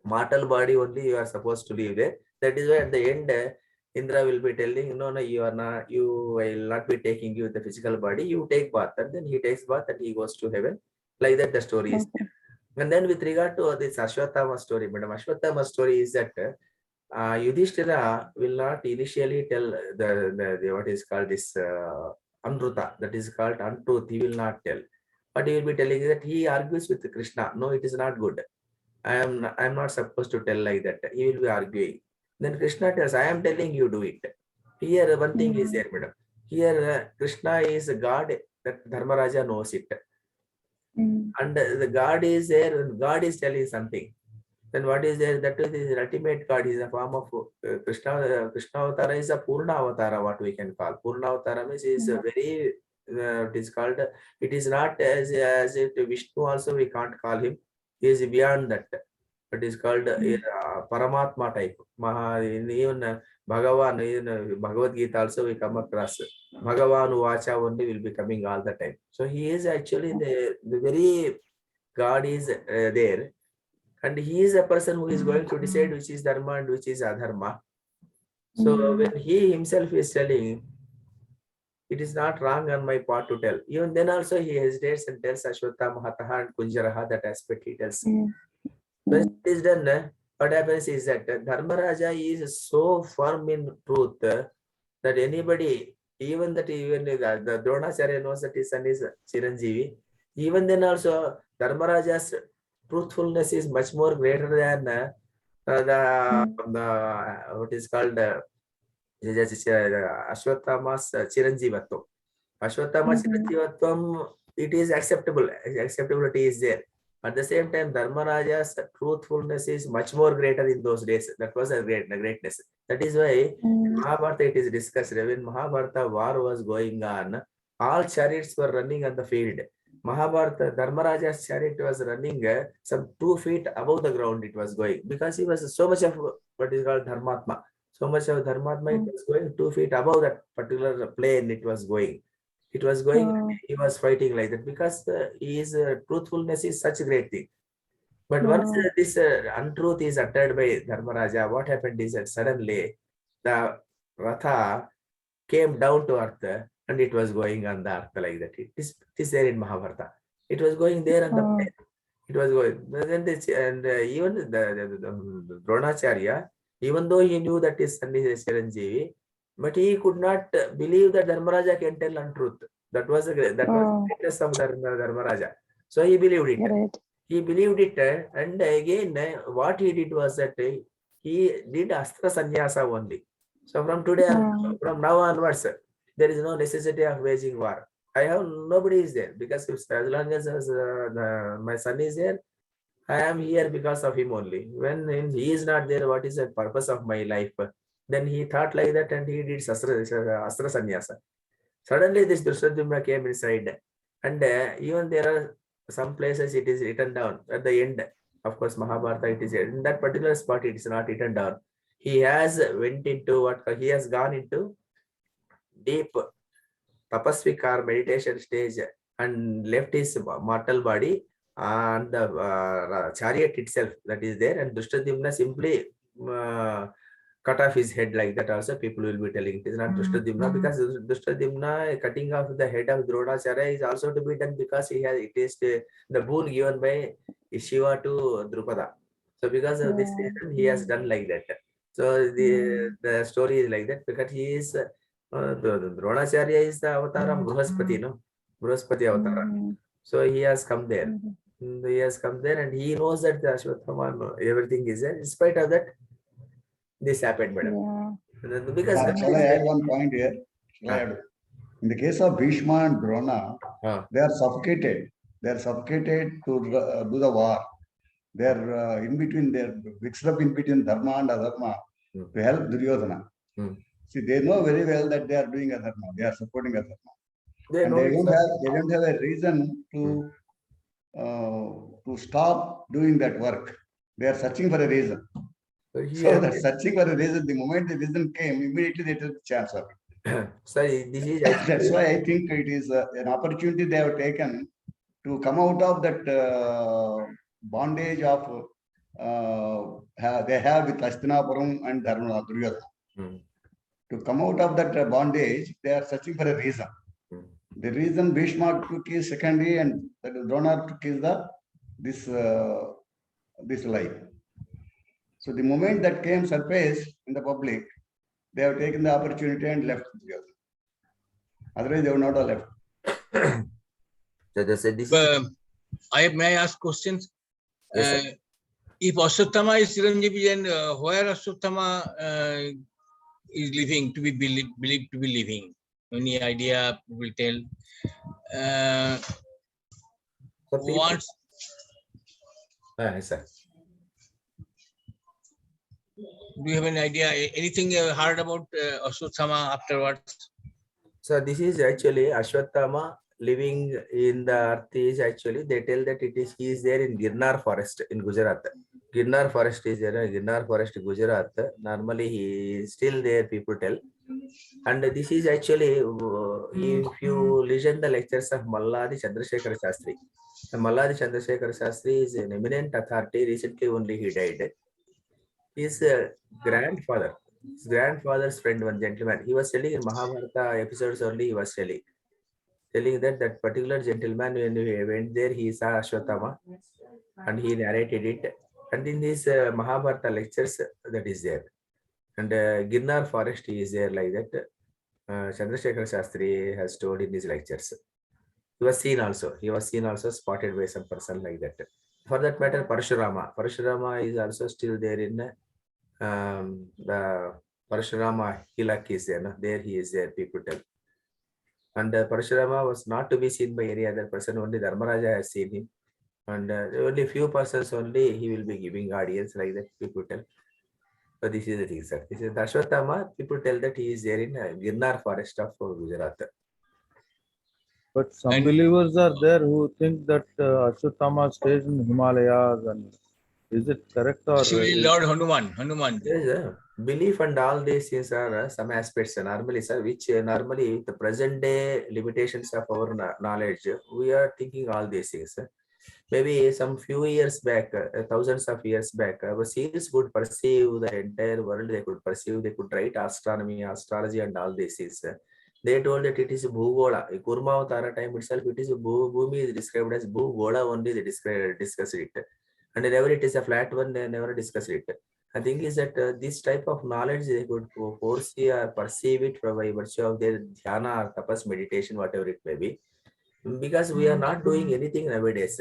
mortal body only. You are supposed to leave there. That is why at the end, Indra will be telling, no, you are not. You will not be taking you the physical body. You take bath, and then he takes bath and he goes to heaven. Like that, the story is. And then with regard to this Ashwatthama story, Madam, Ashwatthama story is that Yudhishthira will not initially tell the what is called this Amruta, that is called untruth. He will not tell, but he will be telling that he argues with Krishna. No, it is not good. I am not supposed to tell like that. He will be arguing. Then Krishna tells, I am telling you, do it. Here one thing is there, madam. Here Krishna is a God, that Dharmaraja knows it. And the God is there, and God is telling something. Then what is there? That is the ultimate God. Is a form of Krishna. Krishna Avatara is a Purna Avatara, what we can call. Purna Avatara means is a very, it is called, it is not as it Vishnu also we can't call him. He is beyond that. It is called Paramatma type. Even Bhagavan, in Bhagavad Gita also we come across. Bhagavan Vacha only will be coming all the time. So he is actually the very God is there. And he is a person who is going to decide which is Dharma and which is Adharma. So when he himself is telling, it is not wrong on my part to tell. Even then also he hesitates and tells Ashwatthama Hataha and Kunjaraha, that aspect he tells. When it is done, what happens is that Dharmaraja is so firm in truth that anybody, even the Dronacharya knows that his son is Chiranjeevi. Even then also, Dharmaraja's truthfulness is much more greater than what is called Ashwatthama's Chiranjeevatvam. Ashwatthama Chiranjeevatvam, it is acceptable. Acceptability is there. At the same time, Dharmaraja's truthfulness is much more greater in those days. That was a greatness. That is why Mahabharata it is discussed. When Mahabharata war was going on, all chariots were running on the field. Mahabharata, Dharmaraja's chariot was running some 2 feet above the ground. It was going because he was so much of what is called Dharmatma. So much of Dharmatma, it was going 2 feet above that particular plane. It was going. It was going. He was fighting like that because his truthfulness is such a great thing. But once this untruth is uttered by Dharmaraja, what happened is that suddenly the Ratha came down to earth and it was going on the earth like that. It is there in Mahabharata. It was going there on the plane. It was going. And even the Dronacharya, even though he knew that his son is a Chiranjeevi, but he could not believe that Dharmaraja can tell untruth. That was the greatness of Dharmaraja. So he believed it. Right. He believed it, and again, what he did was that he did Astra Sannyasa only. So from today, from now onwards, there is no necessity of waging war. I have nobody is there because as long as my son is there, I am here because of him only. When he is not there, what is the purpose of my life? Then he thought like that and he did Astra Sannyasa. Suddenly this Drushtadhyumna came inside and even there are some places it is written down at the end. Of course, Mahabharata, it is in that particular spot, it is not written down. He has gone into deep tapasvika meditation stage and left his mortal body and the chariot itself that is there, and Drushtadhyumna simply cut off his head like that. Also, people will be telling it is not Drushtadhyumna because Drushtadhyumna cutting off the head of Dronacharya is also to be done because it is the boon given by Shiva to Drupada. So because of this reason, he has done like that. So the story is like that because he is the Dronacharya is the avatar of Bruhaspati, no? Bruhaspati avatara. So he has come there. He has come there and he knows that the Ashwatthama, everything is there. In spite of that, this happened, madam. Because shall I add one point here? In the case of Bhishma and Drona, they are suffocated. They are suffocated to do the war. They are in between. They are mixed up in between Dharma and Adharma to help Duryodhana. See, they know very well that they are doing Adharma. They are supporting Adharma. They don't have a reason to stop doing that work. They are searching for a reason. So that searching for a reason, the moment the reason came, immediately they took the chance of it. Sorry, this is that's why I think it is an opportunity they have taken to come out of that bondage of they have with Hastinapuram and Dharma Duryodhana. To come out of that bondage, they are searching for a reason. The reason Bhishma took is secondary, and Drona took is this life. So the moment that came surface in the public, they have taken the opportunity and left together. Otherwise, they would not have left. May I ask questions? Yes, if Ashwatthama is Chiranjeevi, then where Ashwatthama is living to be believed to be living? Any idea will tell? Once. Sir. Do you have any idea? Anything you heard about Ashwatthama afterwards? So this is actually Ashwatthama living in the earth is actually, they tell that he is there in Girnar forest in Gujarat. Girnar forest is there, Girnar forest Gujarat. Normally he is still there, people tell. And this is actually, if you listen the lectures of Malladi Chandrasekhar Shastri. Malladi Chandrasekhar Shastri is an eminent authority. Recently only he died. His grandfather's friend, one gentleman, he was telling in Mahabharata episodes only, he was telling that particular gentleman, when he went there, he saw Ashwatthama and he narrated it. And in these Mahabharata lectures, that is there. And Girnar forest is there like that. Chandrasekhar Shastri has told in his lectures. He was seen also. He was seen also, spotted by some person like that. For that matter, Parashurama. Parashurama is also still there in the Parashurama Hilak is there. No? There he is there, people tell. And Parashurama was not to be seen by any other person. Only Dharmaraja has seen him. And only few persons only he will be giving audience like that, people tell. So this is the thing, sir. This is the Ashwatthama. People tell that he is there in Girnar forest of Gujarat. But some And- believers are there who think that Ashwatthama stays in Himalayas. And is it correct or? Actually, Lord Hanuman. There is a belief and all these things are some aspects normally, sir, which normally the present day limitations of our knowledge, we are thinking all these things. Maybe some few years back, thousands of years back, our seers could perceive the entire world. They could perceive, they could write astronomy, astrology, and all these things. They told that it is Bhugola. Kurmavatara time itself, it is Bhumi is described as Bhugola only. They discuss it, and whenever it is a flat one, they never discuss it. I think is that this type of knowledge they could foresee or perceive it by virtue of their dhyana or tapas meditation, whatever it may be. Because we are not doing anything nowadays.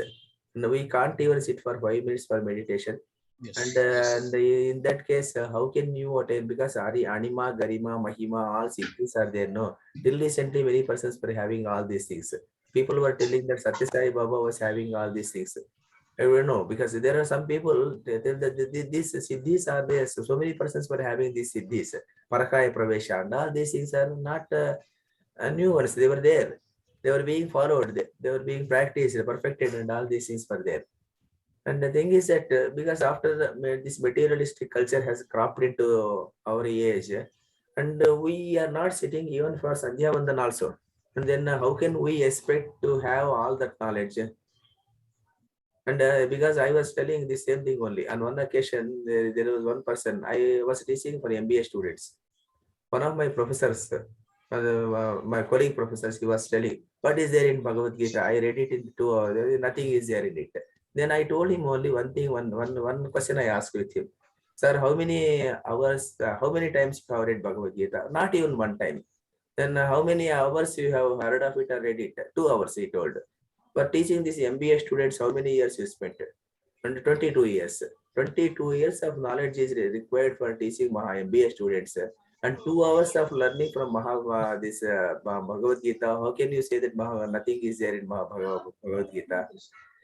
No, we can't even sit for 5 minutes for meditation. Yes. And in that case, how can you attain? Because Anima, Garima, Mahima, all siddhis are there. No, till recently, many persons were having all these things. People were telling that Satya Sai Baba was having all these things. I don't know, because there are some people they tell that these siddhis are there. So many persons were having these siddhis, Parakaya Pravesha, and all these things are not new ones. They were there. They were being followed. They were being practiced, perfected, and all these things were there. And the thing is that because after this materialistic culture has cropped into our age, and we are not sitting even for Sandhya Vandan also. And then how can we expect to have all that knowledge? And because I was telling the same thing only. On one occasion, there was one person, I was teaching for MBA students. One of my professors, my colleague professors, he was telling, what is there in Bhagavad Gita? I read it in 2 hours, nothing is there in it. Then I told him only one thing, one question I asked with him. Sir, how many hours, how many times you have read Bhagavad Gita? Not even one time. Then how many hours you have heard of it or read it? 2 hours, he told. For teaching these MBA students, how many years you spent? And 22 years. 22 years of knowledge is required for teaching MBA students. And 2 hours of learning from Bhagavad Gita. How can you say that nothing is there in Bhagavad Gita?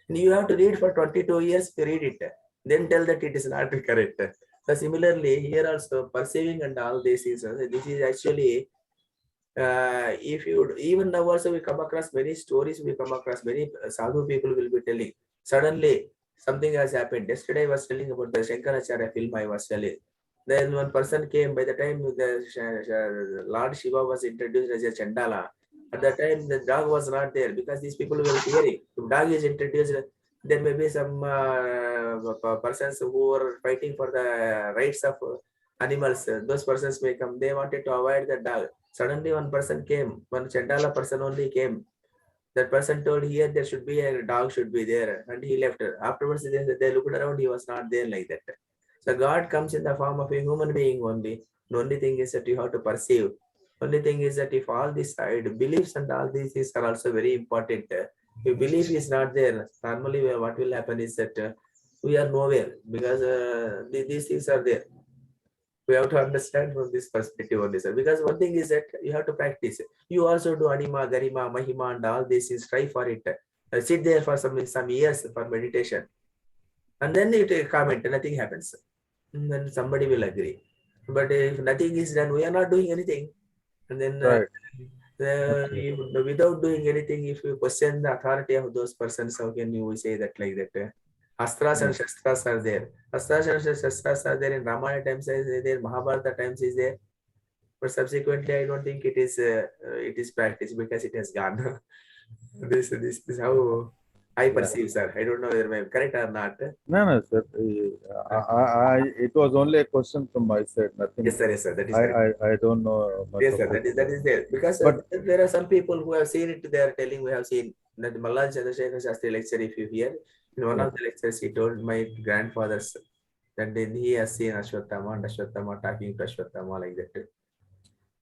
And you have to read for 22 years to read it. Then tell that it is not correct. So similarly, here also perceiving and all this is this is actually if you even now also we come across many stories, we come across many sadhu people will be telling suddenly something has happened. Yesterday I was telling about the Shankaracharya film I was telling. Then one person came. By the time the Lord Shiva was introduced as a Chandala, at that time the dog was not there because these people were fearing. If dog is introduced, there may be some persons who are fighting for the rights of animals. Those persons may come. They wanted to avoid the dog. Suddenly one person came, one Chandala person only came. That person told here there should be a dog should be there, and he left. Afterwards they looked around, he was not there like that. So God comes in the form of a human being only. The only thing is that you have to perceive. Only thing is that if all these side beliefs and all these things are also very important. If belief is not there, normally what will happen is that we are nowhere because these things are there. We have to understand from this perspective only, sir. Because one thing is that you have to practice. You also do Anima, Garima, Mahima, and all this is try for it. Sit there for some years for meditation. And then you comment, nothing happens. And then somebody will agree. But if nothing is done, we are not doing anything. And then Right. without doing anything, if you question the authority of those persons, how can you say that like that? Astras and Shastras are there. Astras and Shastras are there in Ramayana times, is there, Mahabharata times is there. But subsequently, I don't think it is practiced because it has gone. This is how I perceive, sir. I don't know whether I'm correct or not. No, sir. It was only a question from my side. Nothing. Yes, sir. Yes, sir. That is correct. I don't know much Yes, sir. about That is there. Because But- there are some people who have seen it. They are telling, we have seen that Malal Chandrasekhar Shastri lecture. If you hear, in one of the lectures, he told my grandfathers that then he has seen Ashwatthama and Ashwatthama talking to Ashwatthama like that.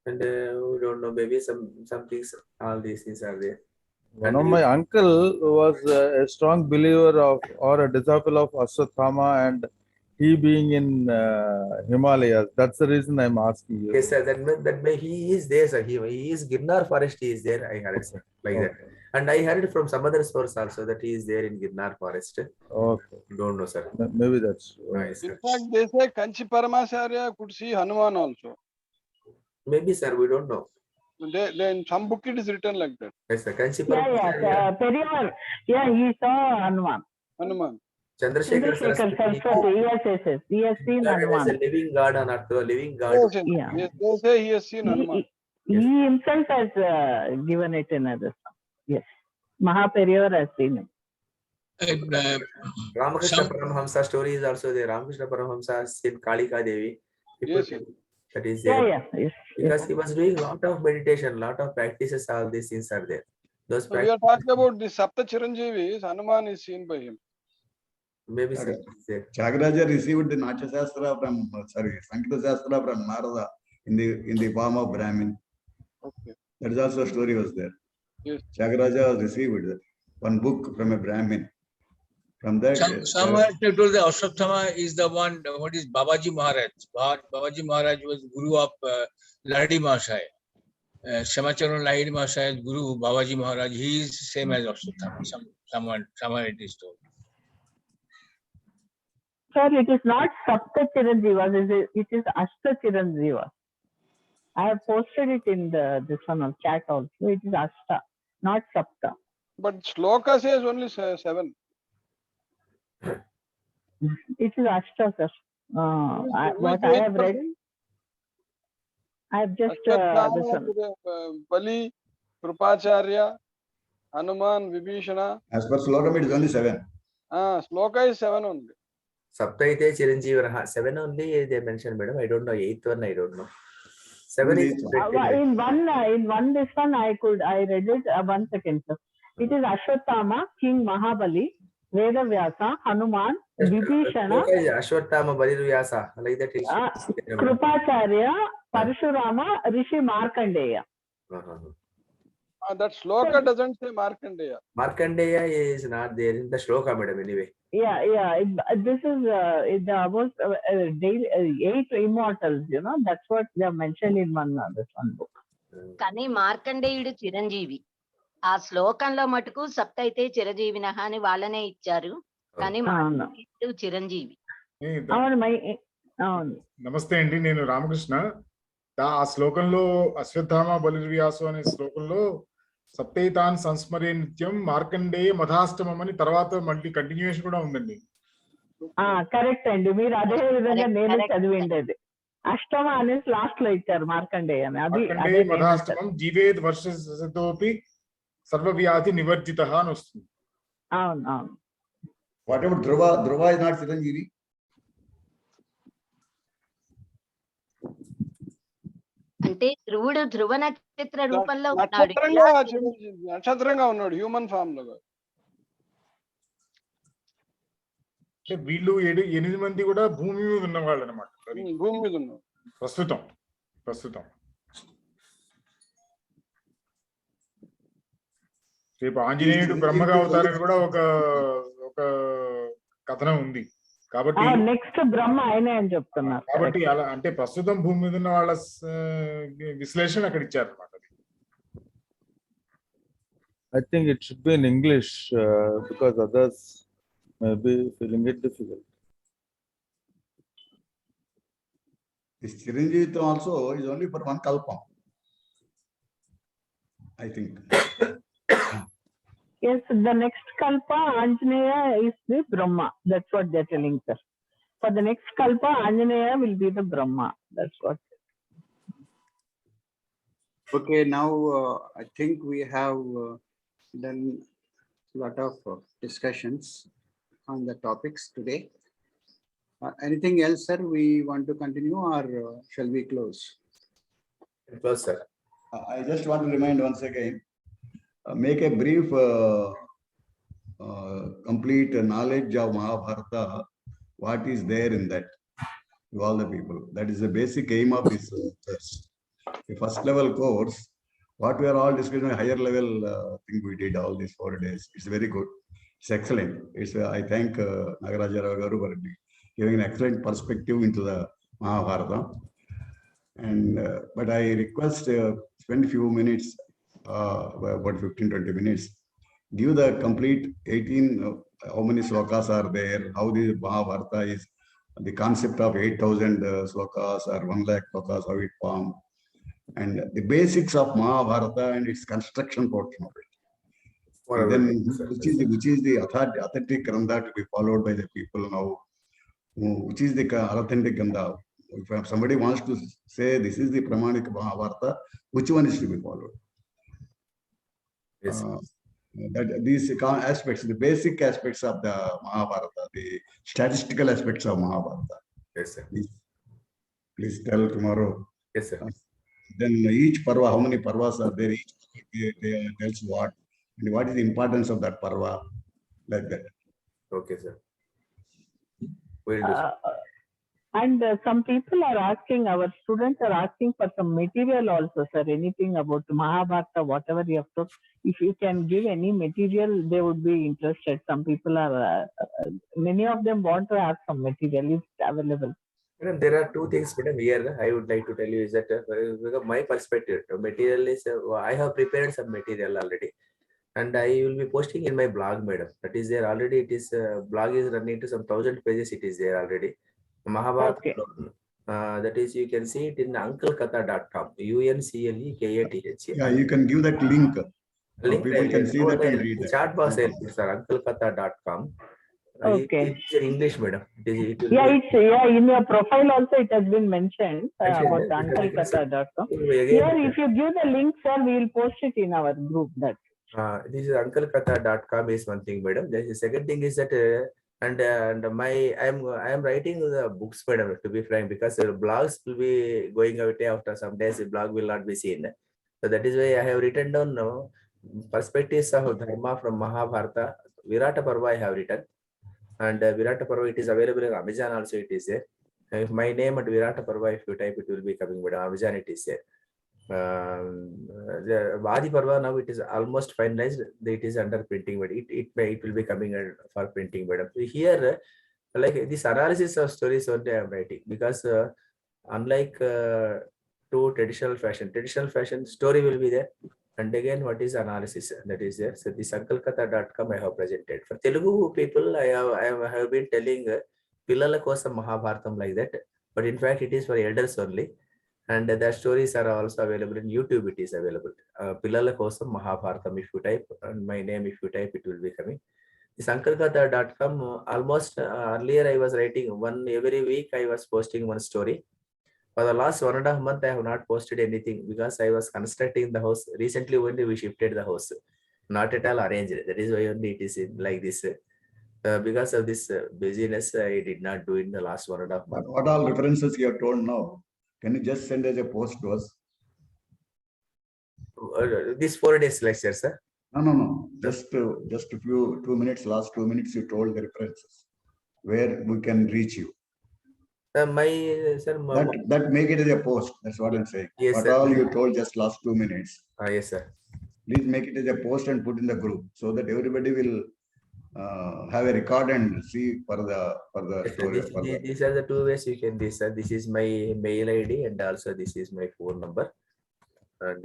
And we don't know, maybe some things, all these things are there. One of my uncle was a strong believer of or a disciple of Ashwatthama, and he being in Himalayas. That's the reason I'm asking you. Yes, sir. That may he is there, sir. He is Girnar forest. He is there. I heard, sir, like that. And I heard from some other source also that he is there in Girnar forest. Okay. Don't know, sir. Maybe that's Nice, In sir. fact, they say Kanchi Paramacharya could see Hanuman also. Maybe, sir. We don't know. In some book it is written like that. Yes, sir. Kanchi Yeah. Periyar. Yeah, he saw Hanuman. Hanuman. Chandrasekhar Chandrasekhar Saraswati. Yes. He has seen as a Hanuman. living God on earth, a living God. Yes, Yeah. yes, they say he has seen Hanuman. He himself has given it in other song. Yes. Mahaperiyar has seen it. Ramakrishna Paramahamsa story is also there. Ramakrishna Paramahamsa has seen Kalika Devi. People think that is there. Yes. Because he was doing a lot of meditation, lot of practices, all these things are there. Those So we are talking about the Sapta Chiranjeevis. Hanuman is seen by him. Maybe, sir. Nagaraja received the Natya Shastra from, Sankita Shastra from Narada in the form of Brahmin. Okay. That is also a story was there. Yes. Nagaraja received one book from a Brahmin. From that, Somewhere they told that Ashwatthama is the one. What is Babaji Maharaj? Babaji Maharaj was guru of Lahiri Mahasaya. Shamacharan Lahiri Mahasaya's guru, Babaji Maharaj, he is same as Ashwatthama. Someone it is told. Sir, it is not Sapta Chiranjivas, it is Ashta Chiranjivas. I have posted it in this one of chat also. It is Ashta, not Sapta. But Shloka says only 7. It is Ashta, sir. What I have read, I have just this one. Bali, Krupacharya, Hanuman, Vibhishana. as per Slokam, it is only 7. Shloka is 7 only. Saptaite Chiranjeevi, 7 only they mentioned, madam. I don't know, 8th one, I don't know. 7 is in one this one I read it. 1 second, sir. It is Ashwatthama, King Mahabali, Veda Vyasa, Hanuman, Vibhishana, Ashwatthama, Balivyasa, like that is Krupacharya, Parashurama, Rishi Markandeya. That Shloka doesn't say Markandeya. Markandeya is not there in the Shloka, madam, anyway. Yeah. This is about 8 immortals, that's what they have mentioned in this one book. కానీ మార్కండేయుడు చిరంజీవి. ఆ శ్లోకంలో మటుకు సప్త అయితే చిరంజీవిన అని వాళ్ళనే ఇచ్చారు. కానీ మార్కండేయుడు చిరంజీవి. నమస్తే అండి, నేను రామకృష్ణ. ఆ శ్లోకంలో అశ్వత్థామ బలిర్వ్యాసు అనే శ్లోకంలో సప్తైతాన్ సంస్మరే నిత్యం మార్కండేయ మధాష్టమం అని తర్వాత మళ్ళీ కంటిన్యూషన్ కూడా ఉందండి. కరెక్ట్ అండి, మీరు అదే విధంగా నేను చదివిండేది. అష్టమ అనేసి లాస్ట్ లో ఇచ్చారు మార్కండేయ అని. మార్కండేయ మధాష్టమం జీవేద్ వర్షతోపి సర్వవ్యాధి నివర్జిత అని వస్తుంది. అవును. What about Dhruva is not Chiranjeevi? అంటే ధ్రువుడు ధ్రువ నక్షత్ర రూపంలో ఉన్నాడు. నక్షత్రంగా ఉన్నాడు, హ్యూమన్ ఫామ్ లో. వీళ్ళు 8 మంది కూడా భూమి మీద ఉన్న వాళ్ళు అనమాట. భూమి మీద ఉన్నారు ప్రస్తుతం. రేపు ఆంజనేయుడు బ్రహ్మగా అవుతారని కూడా ఒక కథనం ఉంది. కాబట్టి నెక్స్ట్ బ్రహ్మ ఆయనే అని చెప్తున్నారు. కాబట్టి అలా అంటే ప్రస్తుతం భూమి మీద ఉన్న వాళ్ళ విశ్లేషణ అక్కడ ఇచ్చారు అనమాట. I think it should be in English because others may be feeling it difficult. This Chiranjeevitam also is only for one kalpam, I think. Yes, the next kalpa Anjaneya is the Brahma. That's what they're telling us. For the next kalpa, Anjaneya will be the Brahma. That's what. Okay, now I think we have done lot of discussions on the topics today. Anything else, sir? We want to continue, or shall we close? Close, sir. I just want to remind once again, make a brief complete knowledge of Mahabharata, what is there in that, to all the people. That is the basic aim of this test. The first level course, what we are all discussing, higher level thing we did all these 4 days. It's very good. It's excellent. It's I thank Nagaraja Garu for giving an excellent perspective into the Mahabharata. And but I request spend few minutes, about 15-20 minutes, give the complete 18 how many slokas are there, how the Mahabharata is, the concept of 8,000 slokas or 1 lakh slokas, how it formed, and the basics of Mahabharata and its construction portion of it. And then which is the authentic Grantha to be followed by the people now, which is the authentic Grantha. If somebody wants to say this is the Pramanik Mahabharata, which one is to be followed? Yes. That these aspects, the basic aspects of the Mahabharata, the statistical aspects of Mahabharata. Yes, sir. Please tell tomorrow. Yes, sir. Then each parva, how many parvas are there? Each they tells what, and what is the importance of that parva, like that. Okay, sir. We'll do. And some people are asking, our students are asking for some material also, sir. Anything about Mahabharata, whatever you have to, if you can give any material, they would be interested. Some people are, many of them want to have some material if available. Madam, there are two things, madam, here I would like to tell you is that my perspective, material is, I have prepared some material already, and I will be posting in my blog, madam. That is there already. It is blog is running to some 1,000 pages. It is there already. Mahabharata. Okay. That is, you can see it in unclekatha.com. UNCLEKATH. Yeah, you can give that link. Link People can see that and read that. Chat box, sir, unclekatha.com. Okay. It's in English, madam. It will Yeah, it's in your profile also it has been mentioned about unclekatha.com. Here, if you give the link, sir, we will post it in our group. That. This is unclekatha.com is one thing, madam. The second thing is that and I am writing the books, madam, to be frank, because blogs will be going away after some days. The blog will not be seen. So that is why I have written down perspectives of Dharma from Mahabharata. Virata Parva I have written, and Virata Parva, it is available in Amazon also. It is there. If my name at Virata Parva, if you type, it will be coming. But Amazon it is there. The Vadi Parva now it is almost finalized. It is under printing, but it will be coming for printing. But here, like this analysis of stories only I am writing, because unlike to traditional fashion story will be there, and again what is analysis that is there. So this unclekatha.com I have presented for Telugu people. I have been telling Pillala Kosam Mahabharatam like that, but in fact it is for elders only. And the stories are also available in YouTube. It is available. Pillala Kosam Mahabharatam. If you type, and my name, if you type, it will be coming. This unclekatha.com, almost earlier I was writing every week I was posting one story. For the last 1.5 months, I have not posted anything because I was constructing the house. Recently, only we shifted the house. Not at all arranged. That is why only it is like this. Because of this busyness, I did not do in the last 1.5 months. What all references you have told now? Can you just send as a post to us? This 4 days lecture, sir. No. Just a few 2 minutes. Last 2 minutes, you told the references where we can reach you. That make it as a post. That's what I'm saying. Yes, what sir. all you told just last 2 minutes. Yes, sir. Please make it as a post and put in the group so that everybody will have a record and see for the story. These are the 2 ways you can do, sir. This is my mail ID and also this is my phone number. And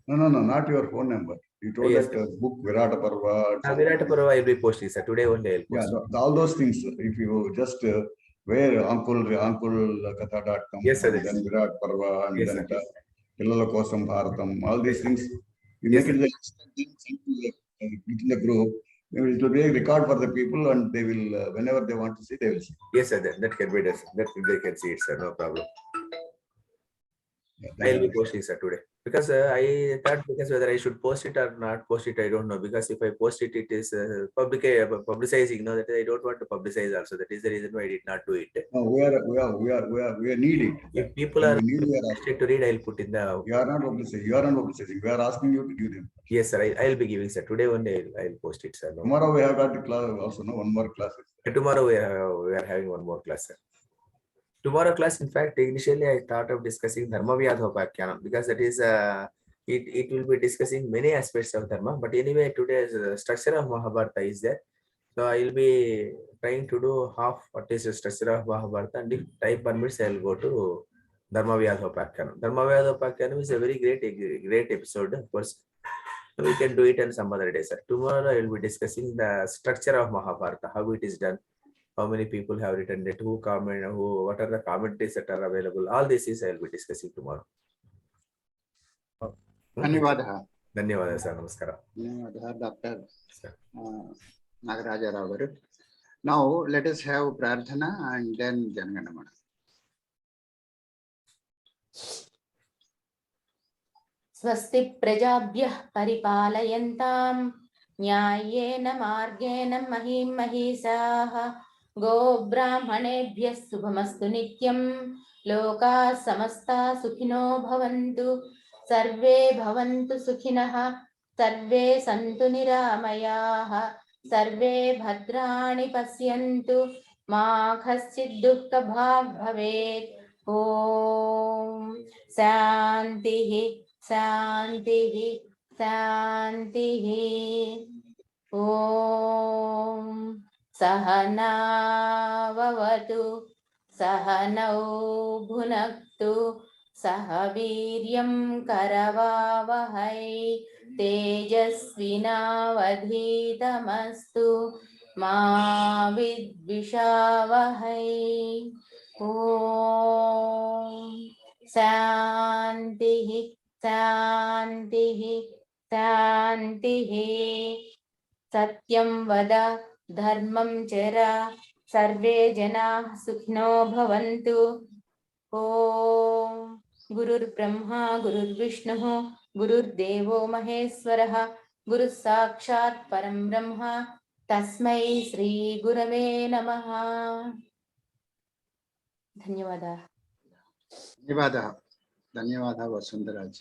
no, not your phone number. You told that book Virata Parva. Virata Parva I will be posting, sir. Today only I will post. Yeah, all those things. If you just where unclekatha.com, yes, sir, then Virat Parva, and yes, then Pillala Kosam Bharatam, all these things. You yes, make it in the group. It will be a record for the people, and they will, whenever they want to see, they will see. Yes, sir. That can be done. That they can see it, sir. No problem. I'll be posting, sir, today. Because I thought, because whether I should post it or not post it, I don't know. Because if I post it, it is publicizing. No, that I don't want to publicize also. That is the reason why I did not do it. No, we are needing. If people are asking interested to read, I'll put in the. You are not publicizing. You are not publicizing. We are asking you to give them. Yes, sir. I'll be giving, sir. Today only I'll post it, sir. No. Tomorrow we have got the class also. No, one more class. Tomorrow we are having one more class, sir. Tomorrow class, in fact, initially I thought of discussing Dharma Vyadhopakhyanam, because that is it will be discussing many aspects of Dharma. But anyway, today's structure of Mahabharata is there. So I will be trying to do half what is the structure of Mahabharata, and if time permits, I will go to Dharma Vyadhopakhyanam. Dharma Vyadhopakhyanam is a very great episode, of course. We can do it on some other day, sir. Tomorrow I will be discussing the structure of Mahabharata, how it is done, how many people have written it, what are the commentaries that are available. All this is I will be discussing tomorrow. Dhanyavadaha. Dhanyavadaha, sir. Namaskara. Dhanyavadaha, Dr. Nagaraja Rao garu. Now let us have Prarthana and then Janaganamana. स्वस्ति प्रजाभ्यः परिपालयन्तां न्याय्येन मार्गेण महीं महिषाः गोब्राह्मणेभ्यः शुभमस्तु नित्यं लोकाः समस्ताः सुखिनो भवन्तु सर्वे भवन्तु सुखिनः सर्वे सन्तु निरामयाः सर्वे भद्राणि पश्यन्तु मा कश्चित् दुःखभाग् भवेत् ॐ शान्तिः शान्तिः शान्तिः ॐ सहना भवतु सहनौ भुनक्तु सह वीर्यं करवावहै तेजस्विनावधीतमस्तु मा विद्विषावहै ॐ शान्तिः शान्तिः शान्तिः सत्यं वद धर्मं चर सर्वे जनाः सुखिनो भवन्तु ॐ गुरुर्ब्रह्मा गुरुर्विष्णुः गुरुर्देवो महेश्वरः गुरुः साक्षात् परं ब्रह्म तस्मै श्री गुरवे नमः धन्यवादाः Dhanyavadaha Vasundaraj.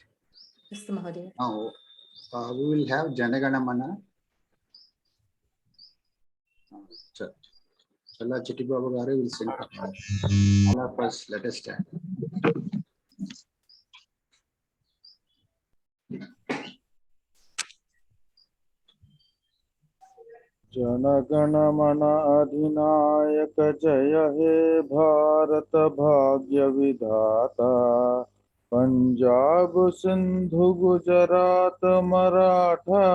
अस्तु महोदय Now we will have Janaganamana. Challa Chitti Babu garu will sing. All of us, let us stand. Jana Gana Mana अधिनायक जय हे भारत भाग्य विधाता पंजाब सिंधु गुजरात मराठा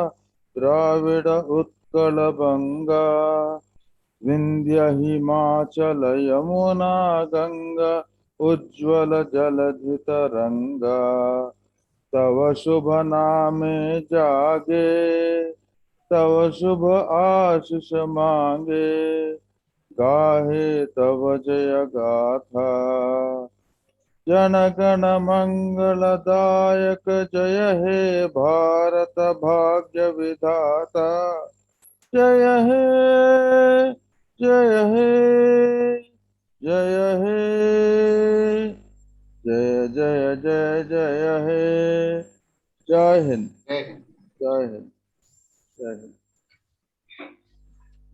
द्राविड़ उत्कल बंगा विंध्य हिमाचल यमुना गंगा उज्ज्वल जलधि तरंगा तव शुभ नामे जागे तव शुभ आशीष मांगे गाहे तव जय गाथा जनगण मंगलदायक जय हे भारत भाग्य विधाता जय हे जय हे जय हे जय जय जय जय हे जय हिंद Jai Hind. जय हिंद जय हिंद